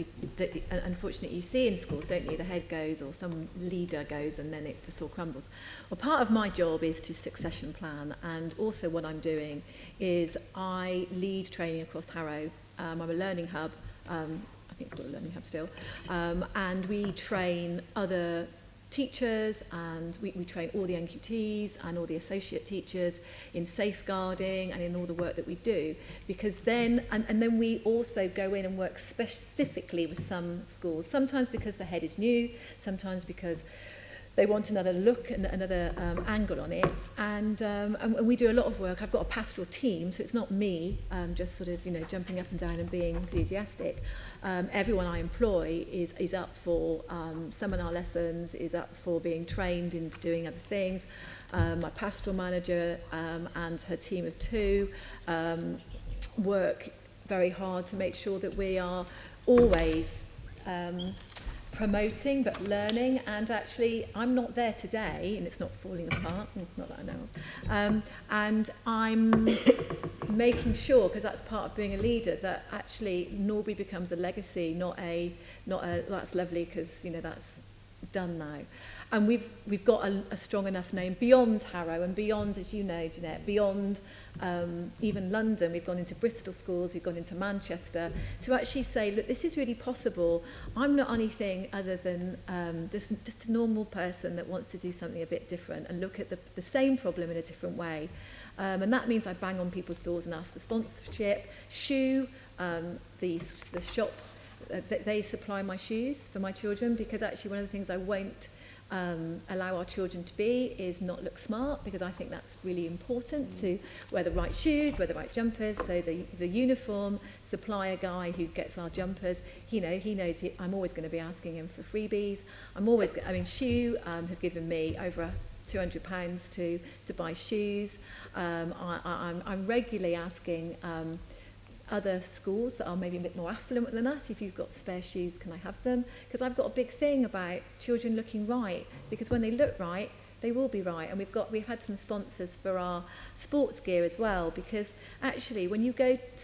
unfortunately you see in schools, don't you? The head goes or some leader goes and then it just all crumbles. Well, part of my job is to succession plan, and also what I'm doing is I lead training across Harrow. I'm a learning hub. I think it's called a learning hub still, and we train other teachers, and we train all the NQTs and all the associate teachers in safeguarding and in all the work that we do, because then and then we also go in and work specifically with some schools, sometimes because the head is new, sometimes because they want another look and another angle on it, and we do a lot of work. I've got a pastoral team, so it's not me just sort of jumping up and down and being enthusiastic. Everyone I employ is up for seminar lessons, is up for being trained into doing other things. My pastoral manager and her team of 2 work very hard to make sure that we are always promoting but learning, and actually I'm not there today and it's not falling apart, not that I know of, and I'm making sure, because that's part of being a leader, that actually Norbury becomes a legacy, not a that's lovely because that's done now. And we've got a strong enough name beyond Harrow and beyond, as you know, Jeanette, beyond even London. We've gone into Bristol schools, we've gone into Manchester, to actually say, look, this is really possible. I'm not anything other than just a normal person that wants to do something a bit different and look at the same problem in a different way. And that means I bang on people's doors and ask for sponsorship. Shoe, the shop, they supply my shoes for my children, because actually one of the things I won't allow our children to be is not look smart, because I think that's really important, to wear the right shoes, wear the right jumpers. So the uniform supplier guy who gets our jumpers, he knows I'm always going to be asking him for freebies. Shoe have given me over £200 to buy shoes. I'm regularly asking other schools that are maybe a bit more affluent than us, if you've got spare shoes, can I have them? Because I've got a big thing about children looking right, because when they look right, they will be right. And we've had some sponsors for our sports gear as well, because actually when you get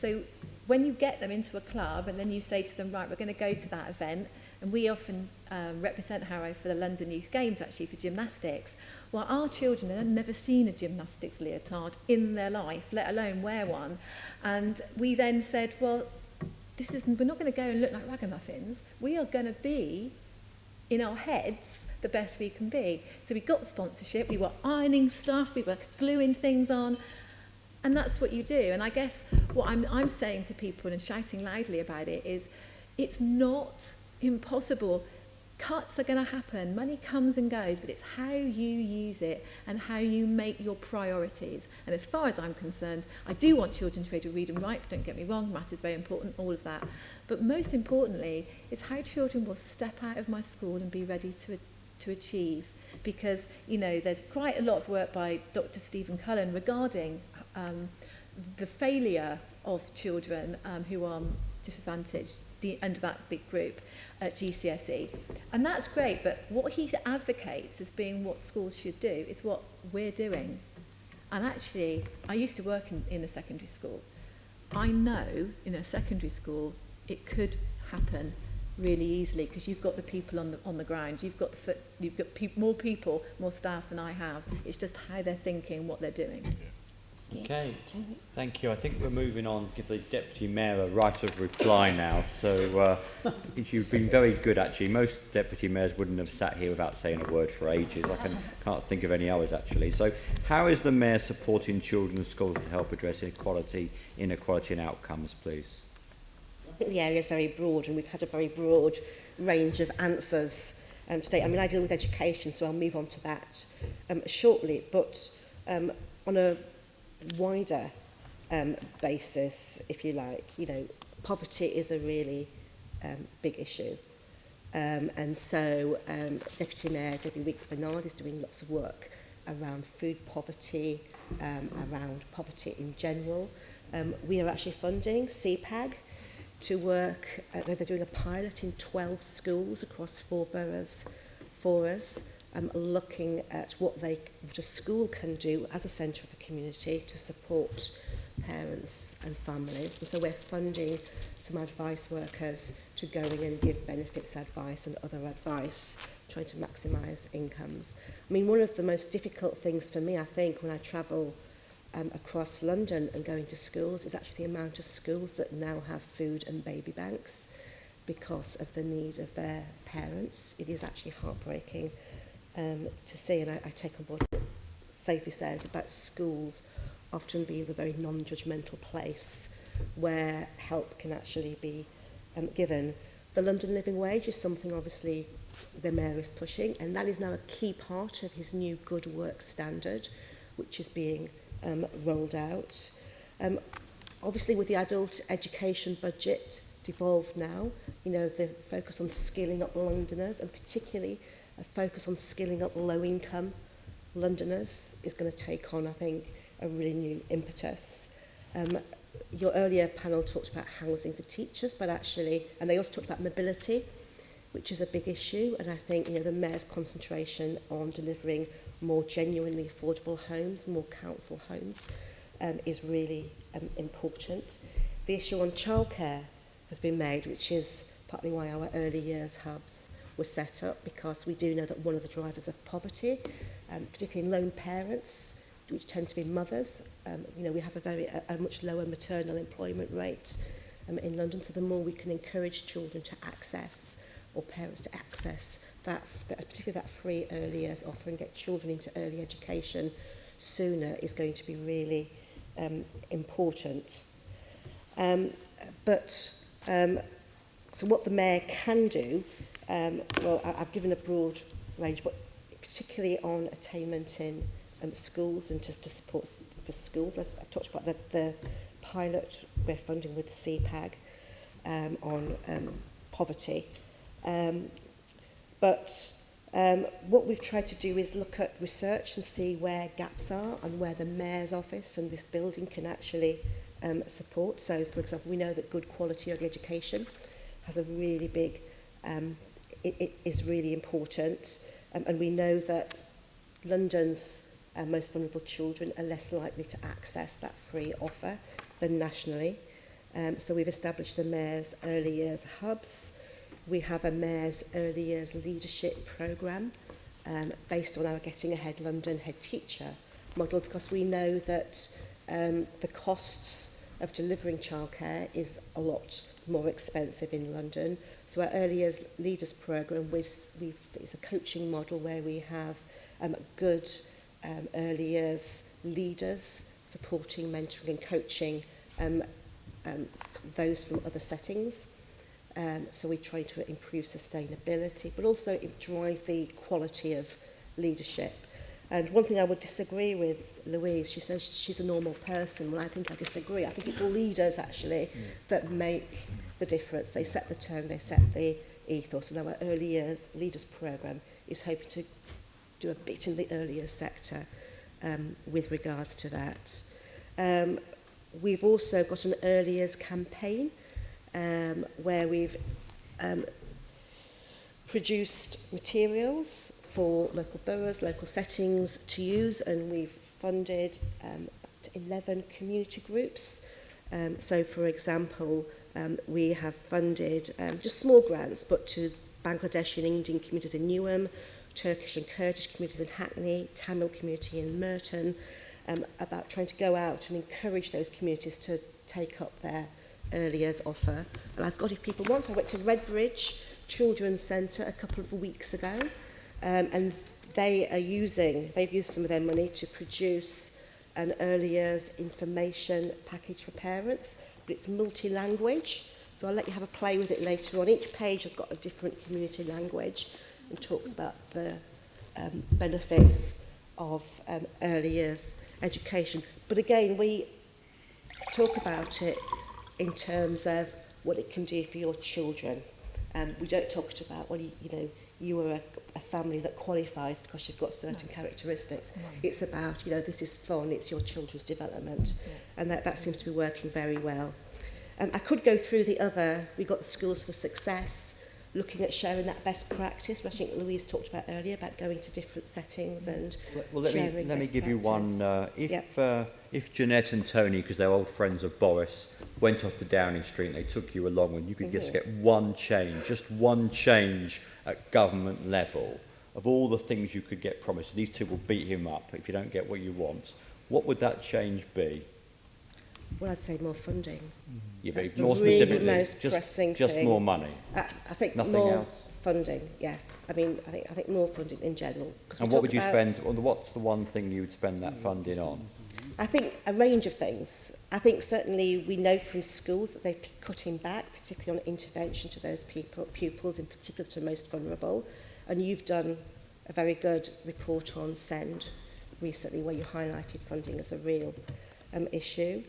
them into a club and then you say to them, right, we're going to go to that event, and we often represent Harrow for the London Youth Games, actually, for gymnastics. Well, our children have never seen a gymnastics leotard in their life, let alone wear one. And we then said, well, we're not going to go and look like ragamuffins. We are going to be, in our heads, the best we can be. So we got sponsorship, we were ironing stuff, we were gluing things on, and that's what you do. And I guess what I'm saying to people and shouting loudly about it is, it's not impossible. Cuts are going to happen, money comes and goes, but it's how you use it and how you make your priorities. And as far as I'm concerned, I do want children to be able to read and write, don't get me wrong, maths is very important, all of that. But most importantly, is how children will step out of my school and be ready to achieve. Because, there's quite a lot of work by Dr. Stephen Cullen regarding the failure of children who are disadvantaged under that big group at GCSE. And that's great, but what he advocates as being what schools should do is what we're doing. And actually, I used to work in a secondary school. I know in a secondary school it could happen really easily, because you've got the people on the ground, you've got more people, more staff than I have. It's just how they're thinking, what they're doing. Okay, thank you. I think we're moving on. Give the Deputy Mayor a right of reply now. So you've been very good, actually. Most Deputy Mayors wouldn't have sat here without saying a word for ages. I can't think of any others, actually. So how is the Mayor supporting children's schools to help address inequality and outcomes, please? I think the area is very broad, and we've had a very broad range of answers today. I deal with education, so I'll move on to that shortly. But on a wider basis, if you like, poverty is a really big issue. And so Deputy Mayor Debbie Weeks-Bernard is doing lots of work around food poverty, around poverty in general. We are actually funding CPAG to work, they're doing a pilot in 12 schools across 4 boroughs for us, looking at what a school can do as a centre of the community to support parents and families. And so we're funding some advice workers to go in and give benefits advice and other advice, trying to maximise incomes. One of the most difficult things for me, I think, when I travel across London and go into schools is actually the amount of schools that now have food and baby banks because of the need of their parents. It is actually heartbreaking to see, and I take on board what Sophie says about schools often being the very non-judgmental place where help can actually be given. The London Living Wage is something obviously the Mayor is pushing, and that is now a key part of his new Good Work Standard, which is being rolled out. Obviously with the adult education budget devolved now, the focus on skilling up Londoners, and particularly a focus on skilling up low-income Londoners, is going to take on, I think, a really new impetus. Your earlier panel talked about housing for teachers, but actually, and they also talked about mobility, which is a big issue, and I think the Mayor's concentration on delivering more genuinely affordable homes, more council homes, is really important. The issue on childcare has been made, which is partly why our early years hubs were set up, because we do know that one of the drivers of poverty, particularly in lone parents, which tend to be mothers, we have a much lower maternal employment rate in London, so the more we can encourage children to access, or parents to access, that, particularly that free early years offer, and get children into early education sooner, is going to be really important. So what the Mayor can do, I've given a broad range, but particularly on attainment in schools and to support for schools. I've talked about the pilot we're funding with the CPAG on poverty. But what we've tried to do is look at research and see where gaps are and where the Mayor's office and this building can actually support. So, for example, we know that good quality early education has a really big, it is really important. And we know that London's most vulnerable children are less likely to access that free offer than nationally. So we've established the Mayor's Early Years Hubs. We have a Mayor's Early Years Leadership Programme based on our Getting Ahead London Headteacher model, because we know that the costs of delivering childcare is a lot more expensive in London. So our Early Years Leaders Programme, it's a coaching model where we have good early years leaders supporting, mentoring and coaching those from other settings. So we try to improve sustainability, but also drive the quality of leadership. And one thing I would disagree with Louise, she says she's a normal person. Well, I think I disagree. I think it's leaders, actually, that make the difference. They set the tone, they set the ethos. And our Early Years Leaders Programme is hoping to do a bit in the early years sector with regards to that. We've also got an early years campaign where we've produced materials for local boroughs, local settings to use, and we've funded 11 community groups. So, for example, we have funded just small grants, but to Bangladeshi and Indian communities in Newham, Turkish and Kurdish communities in Hackney, Tamil community in Merton, about trying to go out and encourage those communities to take up their early years offer. And I've got, if people want, I went to Redbridge Children's Centre a couple of weeks ago, and they've used some of their money to produce an early years information package for parents, but it's multi-language. So I'll let you have a play with it later on. Each page has got a different community language and talks about the benefits of early years education. But again, we talk about it in terms of what it can do for your children. We don't talk about, well, you are a family that qualifies because you've got certain characteristics. It's about, this is fun, it's your children's development. And that seems to be working very well. I could go through we've got Schools for Success, looking at sharing that best practice, which I think Louise talked about earlier, about going to different settings and sharing let me give practice. you one. If Jeanette and Tony, because they're old friends of Boris, went off to Downing Street and they took you along, and you could just get just one change at government level of all the things you could get promised. These two will beat him up if you don't get what you want. What would that change be? Well, I'd say more funding. Yeah, That's but more the really specifically, most pressing just thing. more money. I think Nothing more else. funding. Yeah, I think more funding in general. And what would you spend? What's the one thing you would spend that funding on? I think a range of things. I think certainly we know from schools that they're cutting back, particularly on intervention to those pupils, in particular to the most vulnerable. And you've done a very good report on SEND recently, where you highlighted funding as a real issue.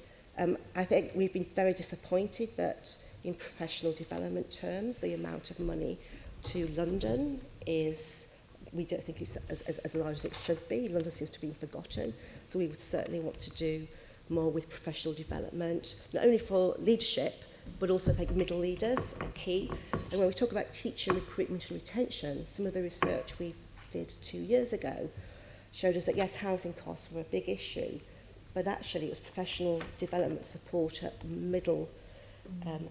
I think we've been very disappointed that in professional development terms, the amount of money to London we don't think it's as large as it should be. London seems to be forgotten. So we would certainly want to do more with professional development, not only for leadership, but also I think middle leaders are key. And when we talk about teacher recruitment and retention, some of the research we did 2 years ago showed us that, yes, housing costs were a big issue, but actually it was professional development support at middle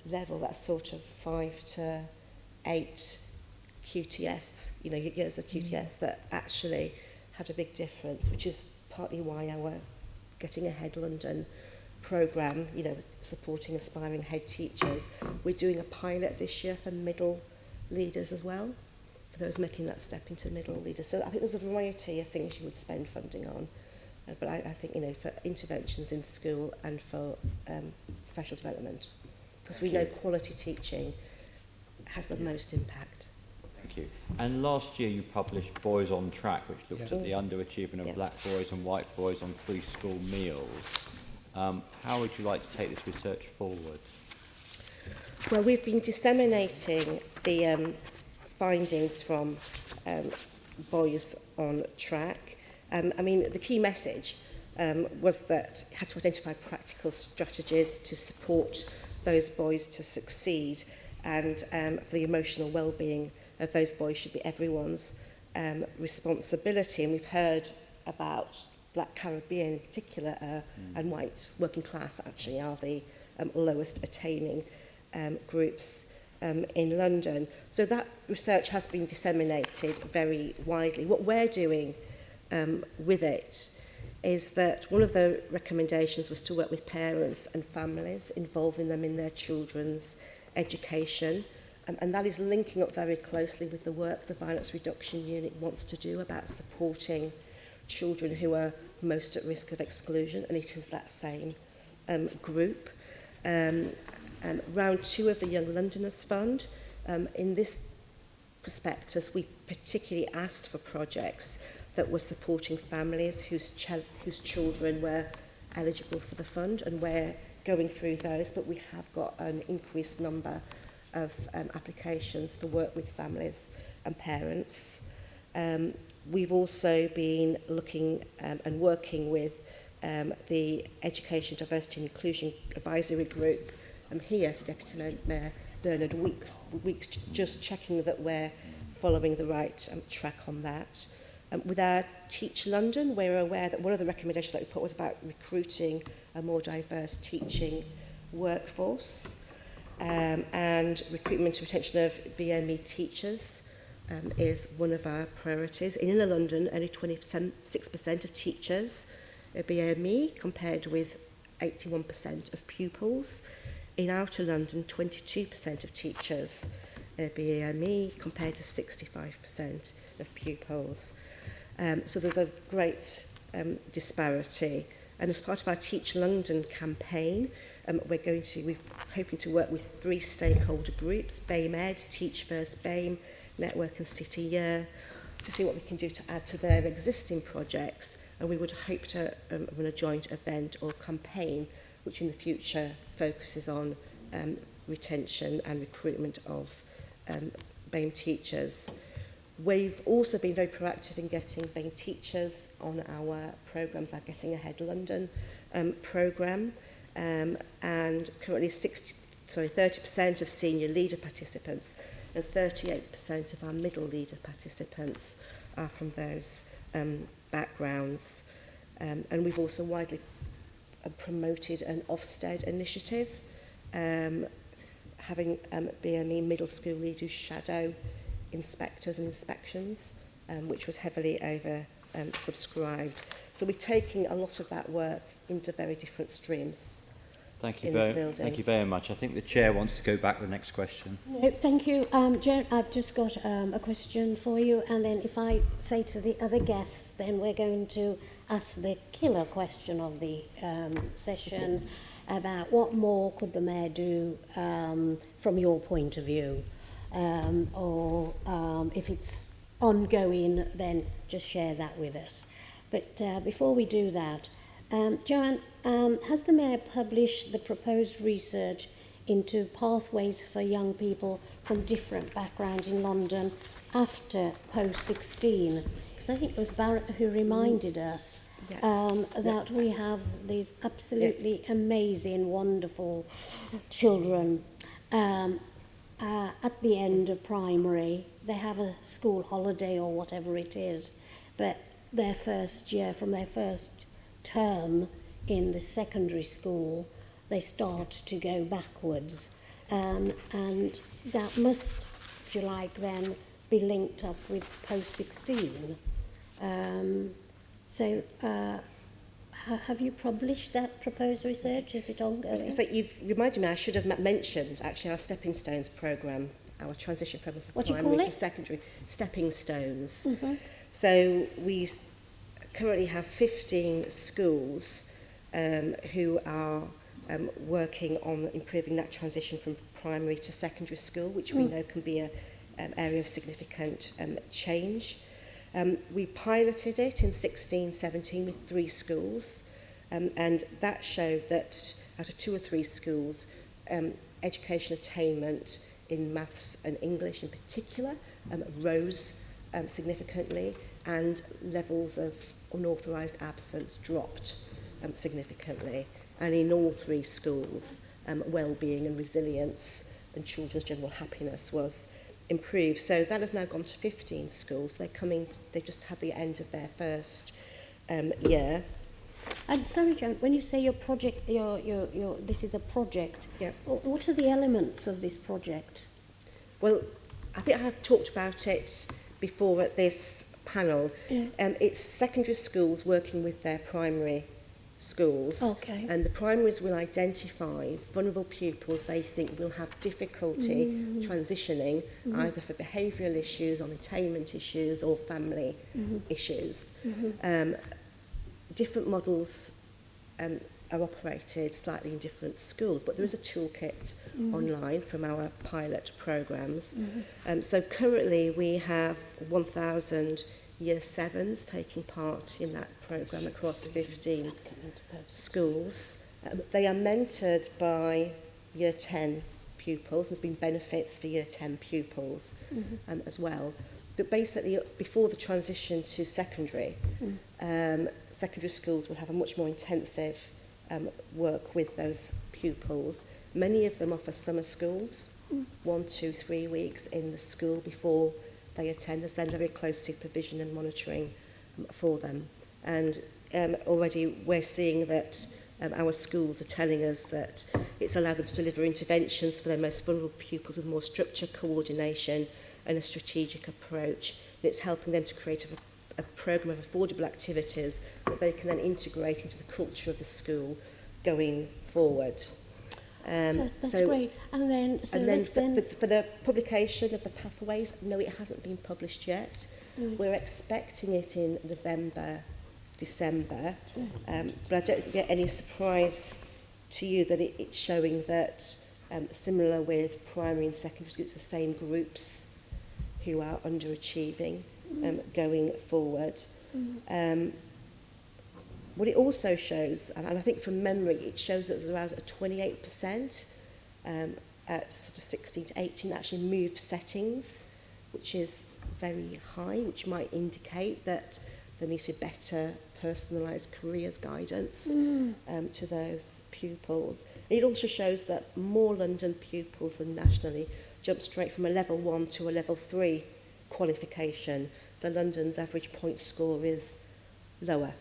level, that sort of 5 to 8 QTS, years of QTS that actually had a big difference, which is partly why our Getting Ahead London programme, supporting aspiring head teachers. We're doing a pilot this year for middle leaders as well, for those making that step into middle leaders. So I think there's a variety of things you would spend funding on. But I think, for interventions in school and for professional development, because we know quality teaching has the most impact. Thank you. And last year you published Boys on Track, which looked at the underachievement of black boys and white boys on free school meals. How would you like to take this research forward? Well, we've been disseminating the findings from Boys on Track. I mean, the key message was that you had to identify practical strategies to support those boys to succeed, and for the emotional well-being of those boys should be everyone's responsibility. And we've heard about Black Caribbean in particular, and white working class actually are the lowest attaining groups in London. So that research has been disseminated very widely. What we're doing with it is that one of the recommendations was to work with parents and families, involving them in their children's education. And that is linking up very closely with the work the Violence Reduction Unit wants to do about supporting children who are most at risk of exclusion, and it is that same group. Round 2 of the Young Londoners Fund, in this prospectus we particularly asked for projects that were supporting families whose children were eligible for the fund, and we're going through those, but we have got an increased number of applications for work with families and parents. We've also been looking and working with the Education, Diversity and Inclusion Advisory Group here to Deputy Mayor Bernard Weeks, just checking that we're following the right track on that. With our Teach London, we're aware that one of the recommendations that we put was about recruiting a more diverse teaching workforce, and recruitment and retention of BME teachers is one of our priorities. In inner London, only 6% of teachers are BME, compared with 81% of pupils. In outer London, 22% of teachers are BME, compared to 65% of pupils. So there's a great disparity. And as part of our Teach London campaign, we're hoping to work with 3 stakeholder groups, BAME Ed, Teach First BAME, Network and City Year, to see what we can do to add to their existing projects. And we would hope to run a joint event or campaign which in the future focuses on retention and recruitment of BAME teachers. We've also been very proactive in getting BAME teachers on our programmes, our Getting Ahead London programme, and currently 30% of senior leader participants and 38% of our middle leader participants are from those backgrounds. And we've also widely promoted an Ofsted initiative, having BME middle school leaders shadow inspectors and inspections, which was heavily subscribed. So we're taking a lot of that work into very different streams. Thank you very much. I think the chair wants to go back to the next question. No, thank you, Joan. I've just got a question for you, and then if I say to the other guests, then we're going to ask the killer question of the session about what more could the mayor do from your point of view, or if it's ongoing, then just share that with us. But before we do that, Joanne, has the mayor published the proposed research into pathways for young people from different backgrounds in London after post-16? Because I think it was Bharat who reminded us that we have these absolutely amazing, wonderful children at the end of primary. They have a school holiday or whatever it is, but their first year, from their first term in the secondary school, they start to go backwards, and that must, if you like, then be linked up with post-16. So have you published that proposed research? Is it ongoing? So you've reminded me, I should have mentioned actually our Stepping Stones programme, our transition programme from primary to secondary, Stepping Stones. Mm-hmm. So we currently have 15 schools who are working on improving that transition from primary to secondary school, which we know can be area of significant change. We piloted it in 16-17 with 3 schools, and that showed that out of 2 or 3 schools, education attainment in maths and English in particular rose significantly, and levels of unauthorised absence dropped significantly. And in all 3 schools, well-being and resilience and children's general happiness was improved. So that has now gone to 15 schools. They've just had the end of their first year. And sorry, Joan, when you say your project, this is a project, Yeah. What are the elements of this project? Well, I think I have talked about it before at this panel. Yeah. It's secondary schools working with their primary schools. Okay. And the primaries will identify vulnerable pupils they think will have difficulty transitioning, either for behavioural issues, on attainment issues, or family issues. Different models are operated slightly in different schools, but there is a toolkit online from our pilot programmes. So currently we have 1,000 Year 7s taking part in that programme across 15 schools. They are mentored by Year 10 pupils. There's been benefits for Year 10 pupils as well. But basically, before the transition to secondary, secondary schools will have a much more intensive work with those pupils. Many of them offer summer schools, 1, 2, 3 weeks in the school before they attend. There's then very close supervision and monitoring for them. And already we're seeing that our schools are telling us that it's allowed them to deliver interventions for their most vulnerable pupils with more structure, coordination and a strategic approach. And it's helping them to create a programme of affordable activities that they can then integrate into the culture of the school going forward. That's so great. And then, for the publication of the pathways, no, it hasn't been published yet. We're expecting it in November, December, but I don't get any surprise to you that it's showing that similar with primary and secondary schools, it's the same groups who are underachieving going forward. What it also shows, and I think from memory, it shows that there's around a 28% at sort of 16 to 18 actually move settings, which is very high, which might indicate that there needs to be better personalised careers guidance to those pupils. It also shows that more London pupils than nationally jump straight from a level 1 to a level 3 qualification. So London's average point score is lower.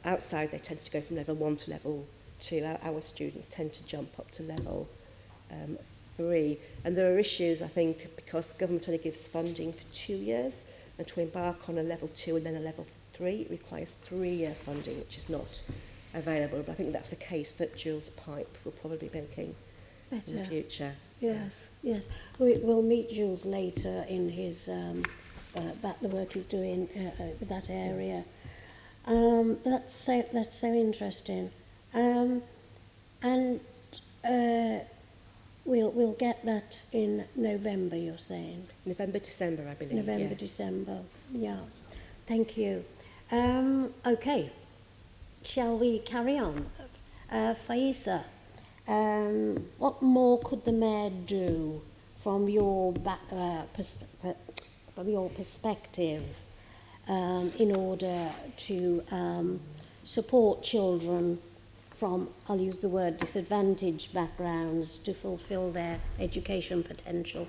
Outside, they tend to go from level 1 to level 2. Our students tend to jump up to level 3. And there are issues, I think, because the government only gives funding for 2 years, and to embark on a level 2 and then a level 3, it requires 3-year funding, which is not available. But I think that's a case that Jules Pipe will probably be making in the future. Yes. We'll meet Jules later in his about the work he's doing with that area. That's so interesting, and we'll get that in November. You're saying November, December, I believe. November, yes. December. Yeah, thank you. Okay, shall we carry on? Feyisa, what more could the mayor do from your perspective? In order to support children from, I'll use the word, disadvantaged backgrounds to fulfill their education potential?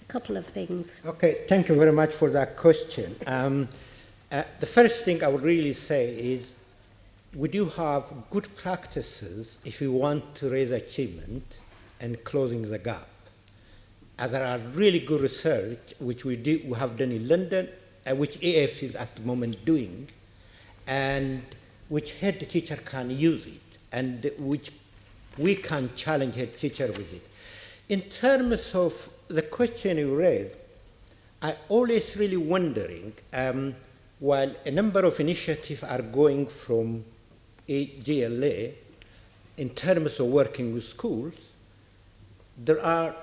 A couple of things. Okay, thank you very much for that question. The first thing I would really say is we do have good practices if we want to raise achievement and closing the gap. There are really good research which we have done in London, which AF is at the moment doing, and which Headteacher can use it, and which we can challenge Headteacher with it. In terms of the question you raised, I always really wondering, while a number of initiatives are going from GLA in terms of working with schools, there are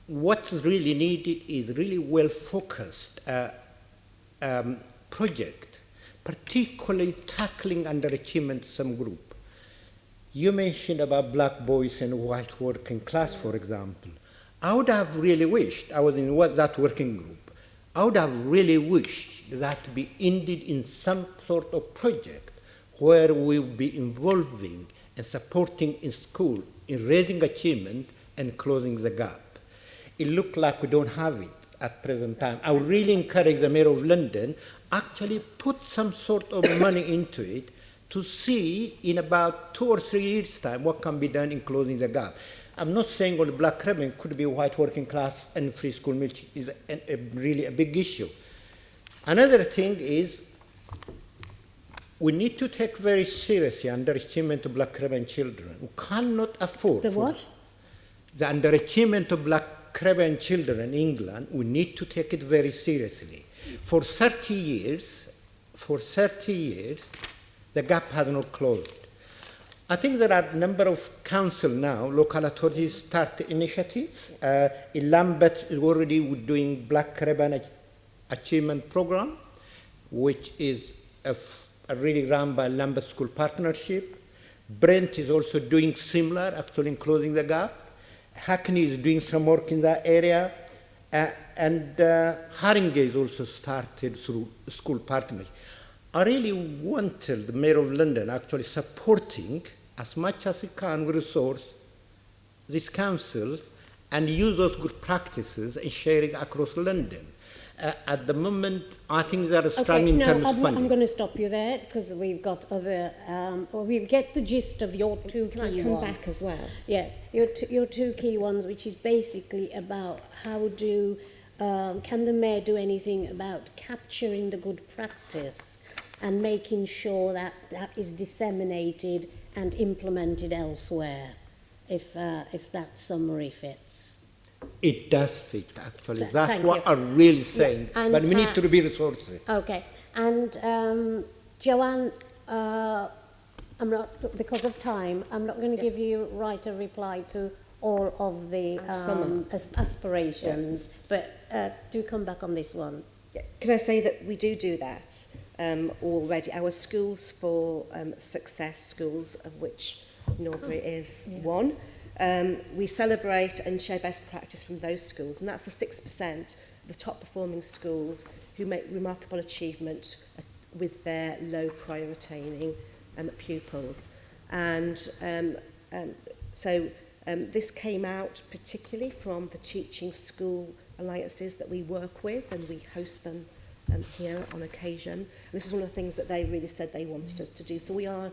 what's really needed is really well-focused project, particularly tackling underachievement some group. You mentioned about black boys and white working class, for example. I would have really wished, I was in that working group, I would have really wished that to be ended in some sort of project where we would be involving and supporting in school in raising achievement and closing the gap. It looked like we don't have it at present time. I would really encourage the Mayor of London actually put some sort of money into it to see in about 2 or 3 years' time what can be done in closing the gap. I'm not saying all black ribbon could be white working class and free school meal is really a big issue. Another thing is we need to take very seriously underachievement of black Caribbean children. We cannot afford... The what? The underachievement of black Caribbean children in England, we need to take it very seriously. For 30 years, the gap has not closed. I think there are a number of councils now, local authorities start initiatives. In Lambeth is already doing Black Caribbean Achievement Program, which is really run by Lambeth School Partnership. Brent is also doing similar, actually in closing the gap. Hackney is doing some work in that area. And Haringey is also started through school partnership. I really wanted the Mayor of London actually supporting as much as he can resource these councils and use those good practices and sharing across London. At the moment, I think they are strong in terms of funding. I'm going to stop you there because we've got other, we get the gist of your two key ones. Can I come back as well? Yes, your two key ones, which is basically about how do, can the Mayor do anything about capturing the good practice and making sure that that is disseminated and implemented elsewhere, if that summary fits. It does fit, actually. That's what I'm really saying. Yeah. And, but we need to be resources. Okay. And Joanne, I'm not, because of time, I'm not going to give you write a reply to all of the aspirations, but do come back on this one. Yeah. Can I say that we do that already? Our Schools for Success schools, of which Norbury is one. We celebrate and share best practice from those schools, and that's the 6% of the top performing schools who make remarkable achievement with their low prior attaining pupils. And so this came out particularly from the teaching school alliances that we work with, and we host them here on occasion. And this is one of the things that they really said they wanted us to do, so we are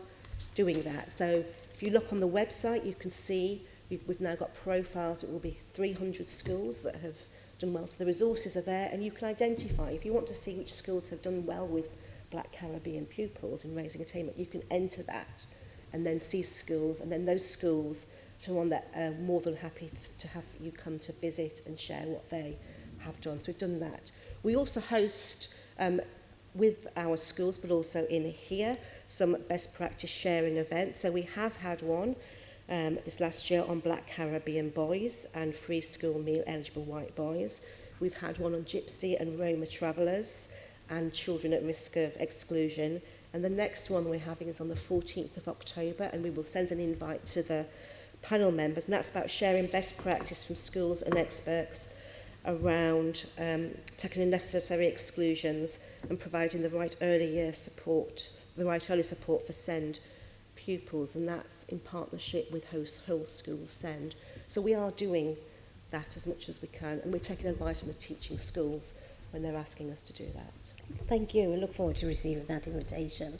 doing that. So if you look on the website, you can see we've now got profiles. It will be 300 schools that have done well. So the resources are there, and you can identify. If you want to see which schools have done well with Black Caribbean pupils in raising attainment, you can enter that and then see schools, and then those schools to one that are more than happy to have you come to visit and share what they have done. So we've done that. We also host with our schools, but also in here, some best practice sharing events. So we have had one this last year on Black Caribbean boys and free school meal eligible white boys. We've had one on Gypsy and Roma travellers and children at risk of exclusion. And the next one we're having is on the 14th of October, and we will send an invite to the panel members, and that's about sharing best practice from schools and experts around tackling necessary exclusions and providing the right early support for SEND pupils, and that's in partnership with Whole School SEND. So we are doing that as much as we can, and we're taking advice from the teaching schools when they're asking us to do that. Thank you. We look forward to receiving that invitation.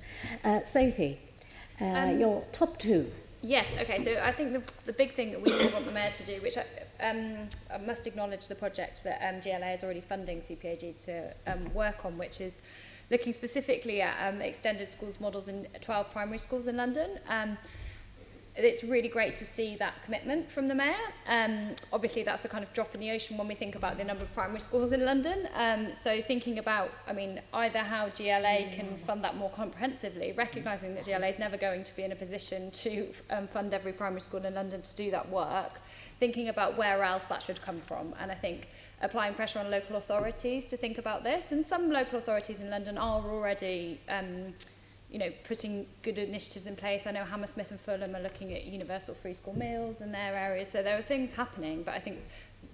Sophie, your top two. Yes, okay, so I think the big thing that we want the Mayor to do, which I must acknowledge the project that GLA is already funding CPAG to work on, which is looking specifically at extended schools models in 12 primary schools in London. It's really great to see that commitment from the Mayor. Obviously, that's a kind of drop in the ocean when we think about the number of primary schools in London. So thinking about, I mean, either how GLA can fund that more comprehensively, recognising that GLA is never going to be in a position to fund every primary school in London to do that work, thinking about where else that should come from. And I think applying pressure on local authorities to think about this, and some local authorities in London are already putting good initiatives in place. I know Hammersmith and Fulham are looking at universal free school meals in their areas, so there are things happening, but I think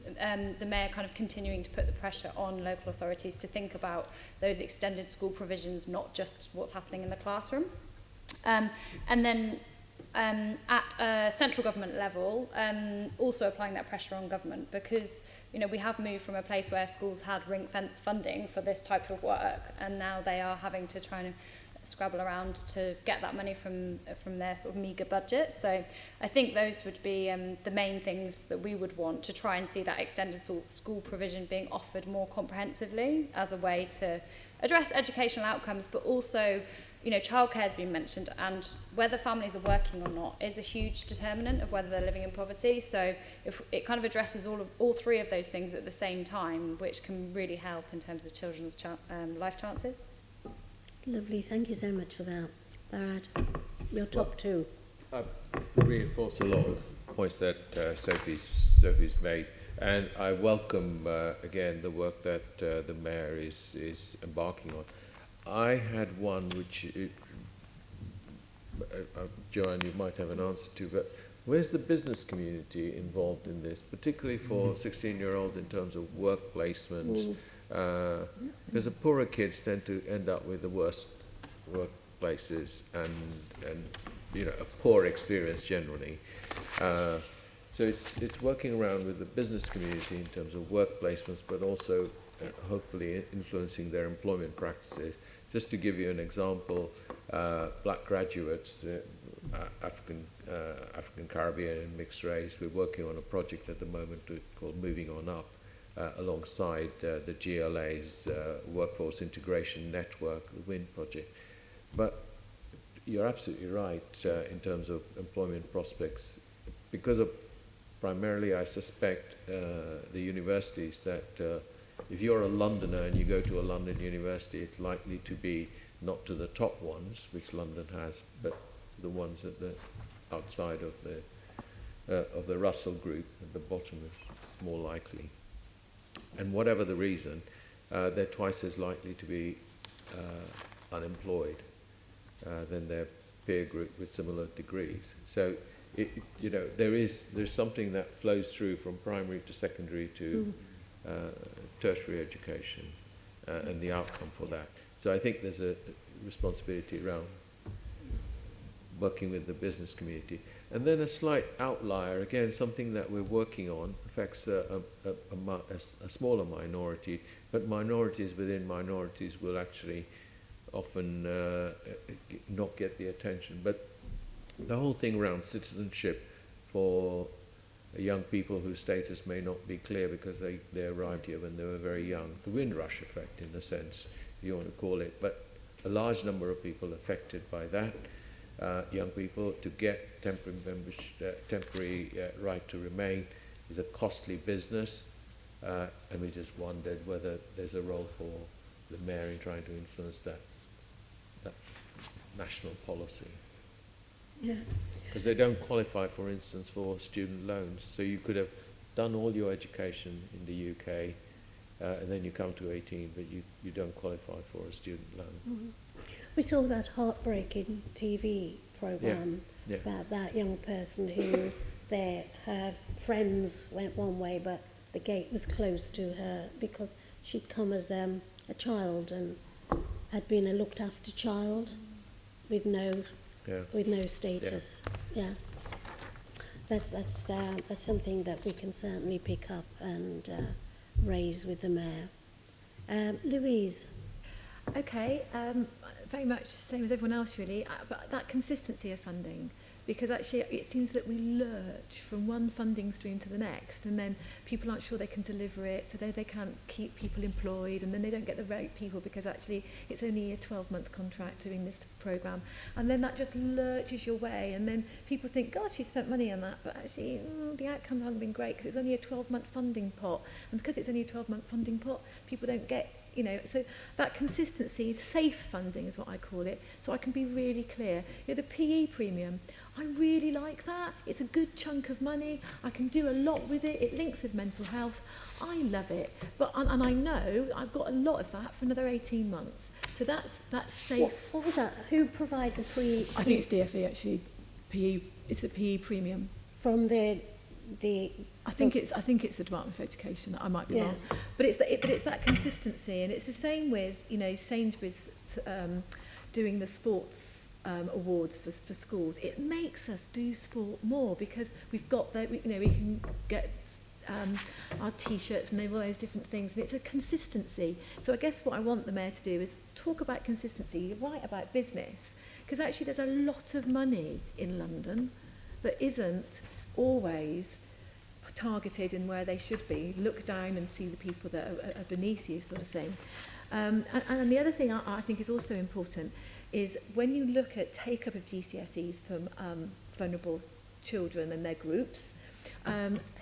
the Mayor kind of continuing to put the pressure on local authorities to think about those extended school provisions, not just what's happening in the classroom. And then at a central government level, also applying that pressure on government, because we have moved from a place where schools had ring-fence funding for this type of work, and now they are having to try and scrabble around to get that money from their sort of meagre budget. So I think those would be the main things that we would want to try and see that extended school provision being offered more comprehensively as a way to address educational outcomes, but also childcare has been mentioned, and whether families are working or not is a huge determinant of whether they're living in poverty. So if it kind of addresses all three of those things at the same time, which can really help in terms of children's life chances. Lovely, thank you so much for that. Bharat, your top two. I reinforce a lot of points that Sophie's made, and I welcome again the work that the Mayor is embarking on. I had one which, Joanne, you might have an answer to, but where's the business community involved in this, particularly for 16-year-olds in terms of work placements? Because the poorer kids tend to end up with the worst workplaces and a poor experience generally. So it's working around with the business community in terms of work placements, but also hopefully influencing their employment practices. Just to give you an example, black graduates, African Caribbean and mixed race, we're working on a project at the moment called Moving On Up, alongside the GLA's Workforce Integration Network, the WIN project. But you're absolutely right in terms of employment prospects, because of primarily, I suspect, the universities that if you're a Londoner and you go to a London university, it's likely to be not to the top ones, which London has, but the ones at the outside of the Russell group, at the bottom is more likely. And whatever the reason, they're twice as likely to be unemployed than their peer group with similar degrees. So, there's something that flows through from primary to secondary to tertiary education and the outcome for that. So I think there's a responsibility around working with the business community. And then a slight outlier, again, something that we're working on, affects a smaller minority, but minorities within minorities will actually often not get the attention. But the whole thing around citizenship for young people whose status may not be clear because they arrived here when they were very young, the Windrush effect in a sense, if you want to call it, but a large number of people affected by that. Young people to get temporary right to remain is a costly business, and we just wondered whether there's a role for the Mayor in trying to influence that national policy. Yeah. Because they don't qualify, for instance, for student loans. So you could have done all your education in the UK, and then you come to 18, but you don't qualify for a student loan. Mm-hmm. We saw that heartbreaking TV programme about that young person who her friends went one way, but the gate was closed to her because she'd come as a child and had been a looked after child with no status. Yeah. That's something that we can certainly pick up and raise with the Mayor. Louise. Okay, very much the same as everyone else really, but that consistency of funding, because actually it seems that we lurch from one funding stream to the next, and then people aren't sure they can deliver it, so they can't keep people employed, and then they don't get the right people because actually it's only a 12-month contract doing this programme, and then that just lurches your way, and then people think, gosh, you spent money on that, but actually the outcomes haven't been great because it was only a 12-month funding pot, and because it's only a 12-month funding pot, people don't get you know, so that consistency, safe funding is what I call it, so I can be really clear. You know, the PE premium, I really like that. It's a good chunk of money. I can do a lot with it. It links with mental health. I love it. But and I know I've got a lot of that for another 18 months. So that's safe. What was that? Who provide the free? I think it's DFE actually. PE. It's a PE premium. From the I think it's the Department of Education. I might be wrong, but it's that consistency, and it's the same with, you know, Sainsbury's doing the sports awards for schools. It makes us do sport more because we've got that. We can get our T-shirts and all those different things, and it's a consistency. So I guess what I want the Mayor to do is talk about consistency, write about business, because actually there's a lot of money in London that isn't always targeted in where they should be. Look down and see the people that are beneath you, sort of thing. And the other thing I think is also important is when you look at take-up of GCSEs from vulnerable children and their groups,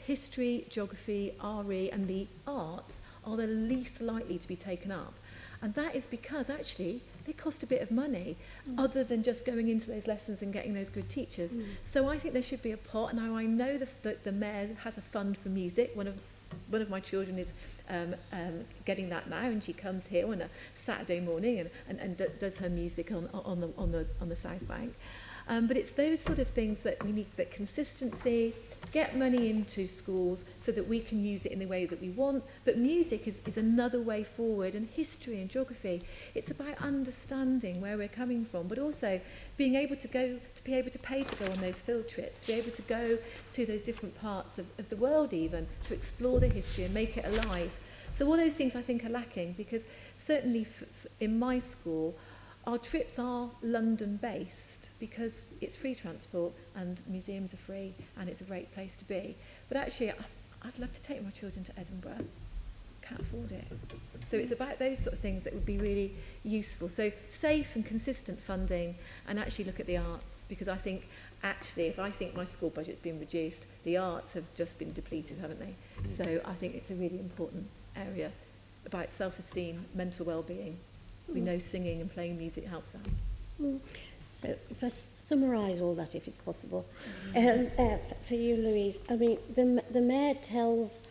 history, geography, RE and the arts are the least likely to be taken up. And that is because actually they cost a bit of money other than just going into those lessons and getting those good teachers. So I think there should be a pot. Now I know the Mayor has a fund for music. One of my children is getting that now, and she comes here on a Saturday morning and does her music on the South Bank. But it's those sort of things that we need, that consistency, get money into schools so that we can use it in the way that we want. But music is another way forward, and history and geography. It's about understanding where we're coming from, but also being able to pay to go on those field trips, to be able to go to those different parts of the world even, to explore the history and make it alive. So all those things I think are lacking, because certainly in my school, our trips are London-based because it's free transport and museums are free and it's a great place to be. But actually, I'd love to take my children to Edinburgh. Can't afford it. So it's about those sort of things that would be really useful. So safe and consistent funding, and actually look at the arts, because I think actually, if I think my school budget's been reduced, the arts have just been depleted, haven't they? So I think it's a really important area about self-esteem, mental well-being. We know singing and playing music helps that. So if I summarise all that, if it's possible, for you, Louise, I mean, the Mayor tells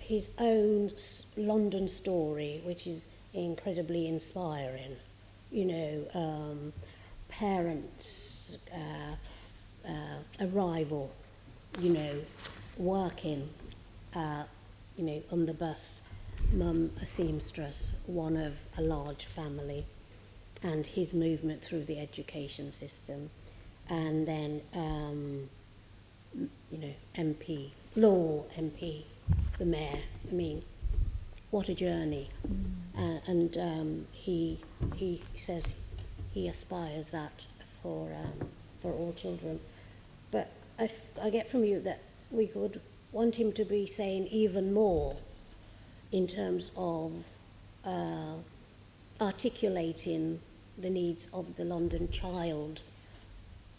his own London story, which is incredibly inspiring. You know, parents, arrival, you know, working, you know, on the bus, mum a seamstress, one of a large family, and his movement through the education system, and then you know, MP, the Mayor. I mean, what a journey. And he says he aspires that for all children. But I get from you that we could want him to be saying even more in terms of articulating the needs of the London child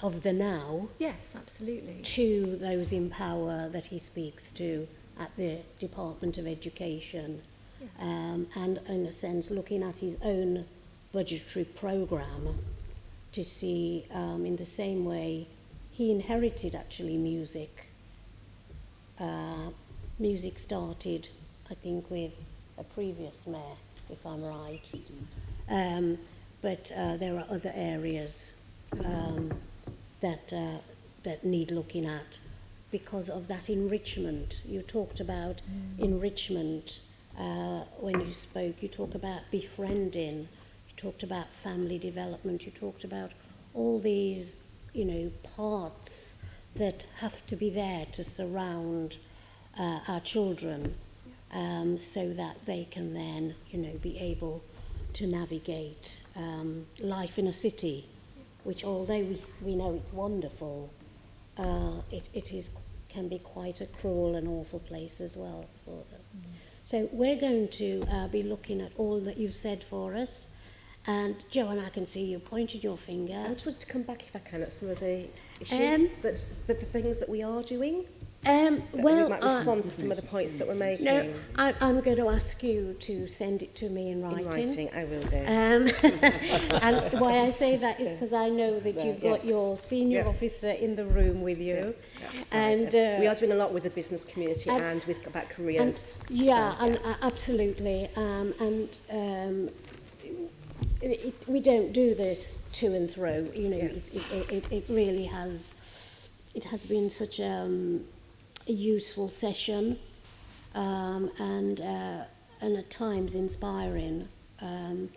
of the now. Yes, absolutely. To those in power that he speaks to at the Department of Education. Yeah. And in a sense looking at his own budgetary programme to see in the same way he inherited actually music. Music started, I think, with a previous mayor, if I'm right. But there are other areas that need looking at because of that enrichment. You talked about enrichment when you spoke. You talked about befriending. You talked about family development. You talked about all these, you know, parts that have to be there to surround our children, so that they can then, you know, be able to navigate life in a city, which although we know it's wonderful, it can be quite a cruel and awful place as well for them. So we're going to be looking at all that you've said for us. And Joanne, I can see you pointed your finger. I just wanted to come back, if I can, at some of the issues, the things that we are doing. You might respond to some of the points that we're making. No, I'm going to ask you to send it to me in writing. In writing, I will do. And why I say that is because I know that you've got your senior officer in the room with you. And we are doing a lot with the business community and with about careers. Absolutely. We don't do this to and fro. You know, it really has. It has been such a useful session, and at times inspiring. And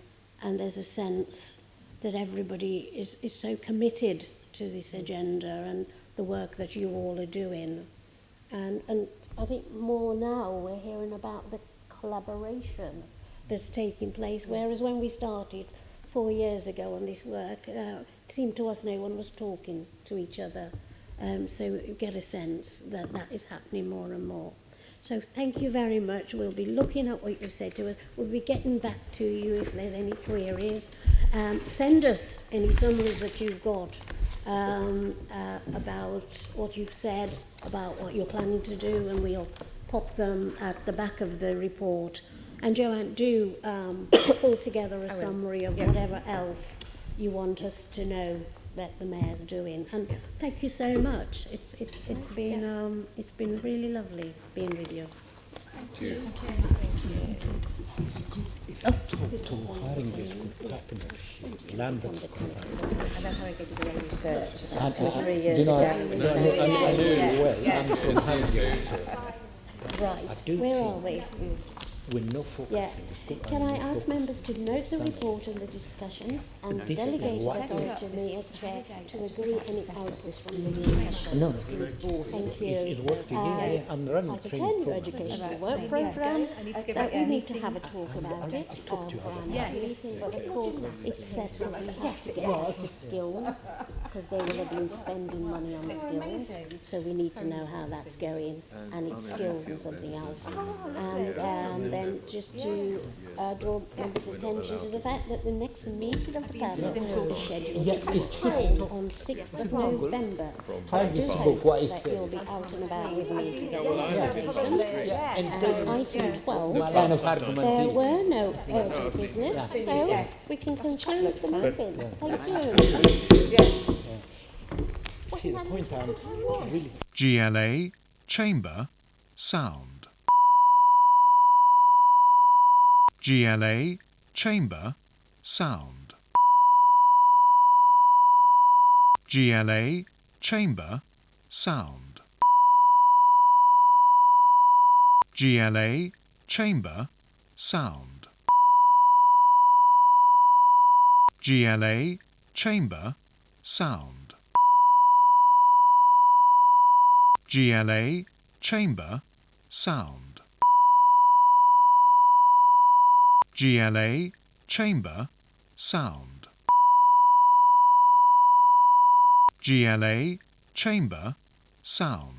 there's a sense that everybody is so committed to this agenda and the work that you all are doing. And I think more now we're hearing about the collaboration that's taking place, whereas when we started 4 years ago on this work, it seemed to us no one was talking to each other. So you get a sense that that is happening more and more. So thank you very much. We'll be looking at what you've said to us. We'll be getting back to you if there's any queries. Send us any summaries that you've got about what you've said, about what you're planning to do, and we'll pop them at the back of the report. And Joanne, do pull together a summary of whatever else you want us to know that the mayor's doing. And thank you so much. It's been really lovely being with you. Thank you. Lambeth. I know how I did the own research 2 or 3 years ago. Right, where are we? With no focus. Yeah. Can I ask members to note the report and the discussion and delegate authority to me as chair to agree any outputs from the discussion? No. Thank you. It's what you need. I'm running At a training 10-year educational work programme, we need to have a talk about it for our next meeting, but of course it's set that we have to get the skills, because they will have been spending money on skills, so we need to know how that's going, and it's skills and something else. And then just to draw members' attention to the fact that the next meeting of the panel is scheduled to be held on 6th of November. I do hope that you'll be out and about with me to get presentations. Item 12, there were no urgent business, so we can conclude the meeting. Thank you. GLA, Chamber, Sound. GLA, Chamber, Sound. GLA, Chamber, Sound. GLA, Chamber, Sound. GLA, Chamber, Sound. GLA, Chamber, Sound. GLA, Chamber, Sound. GLA, Chamber, Sound.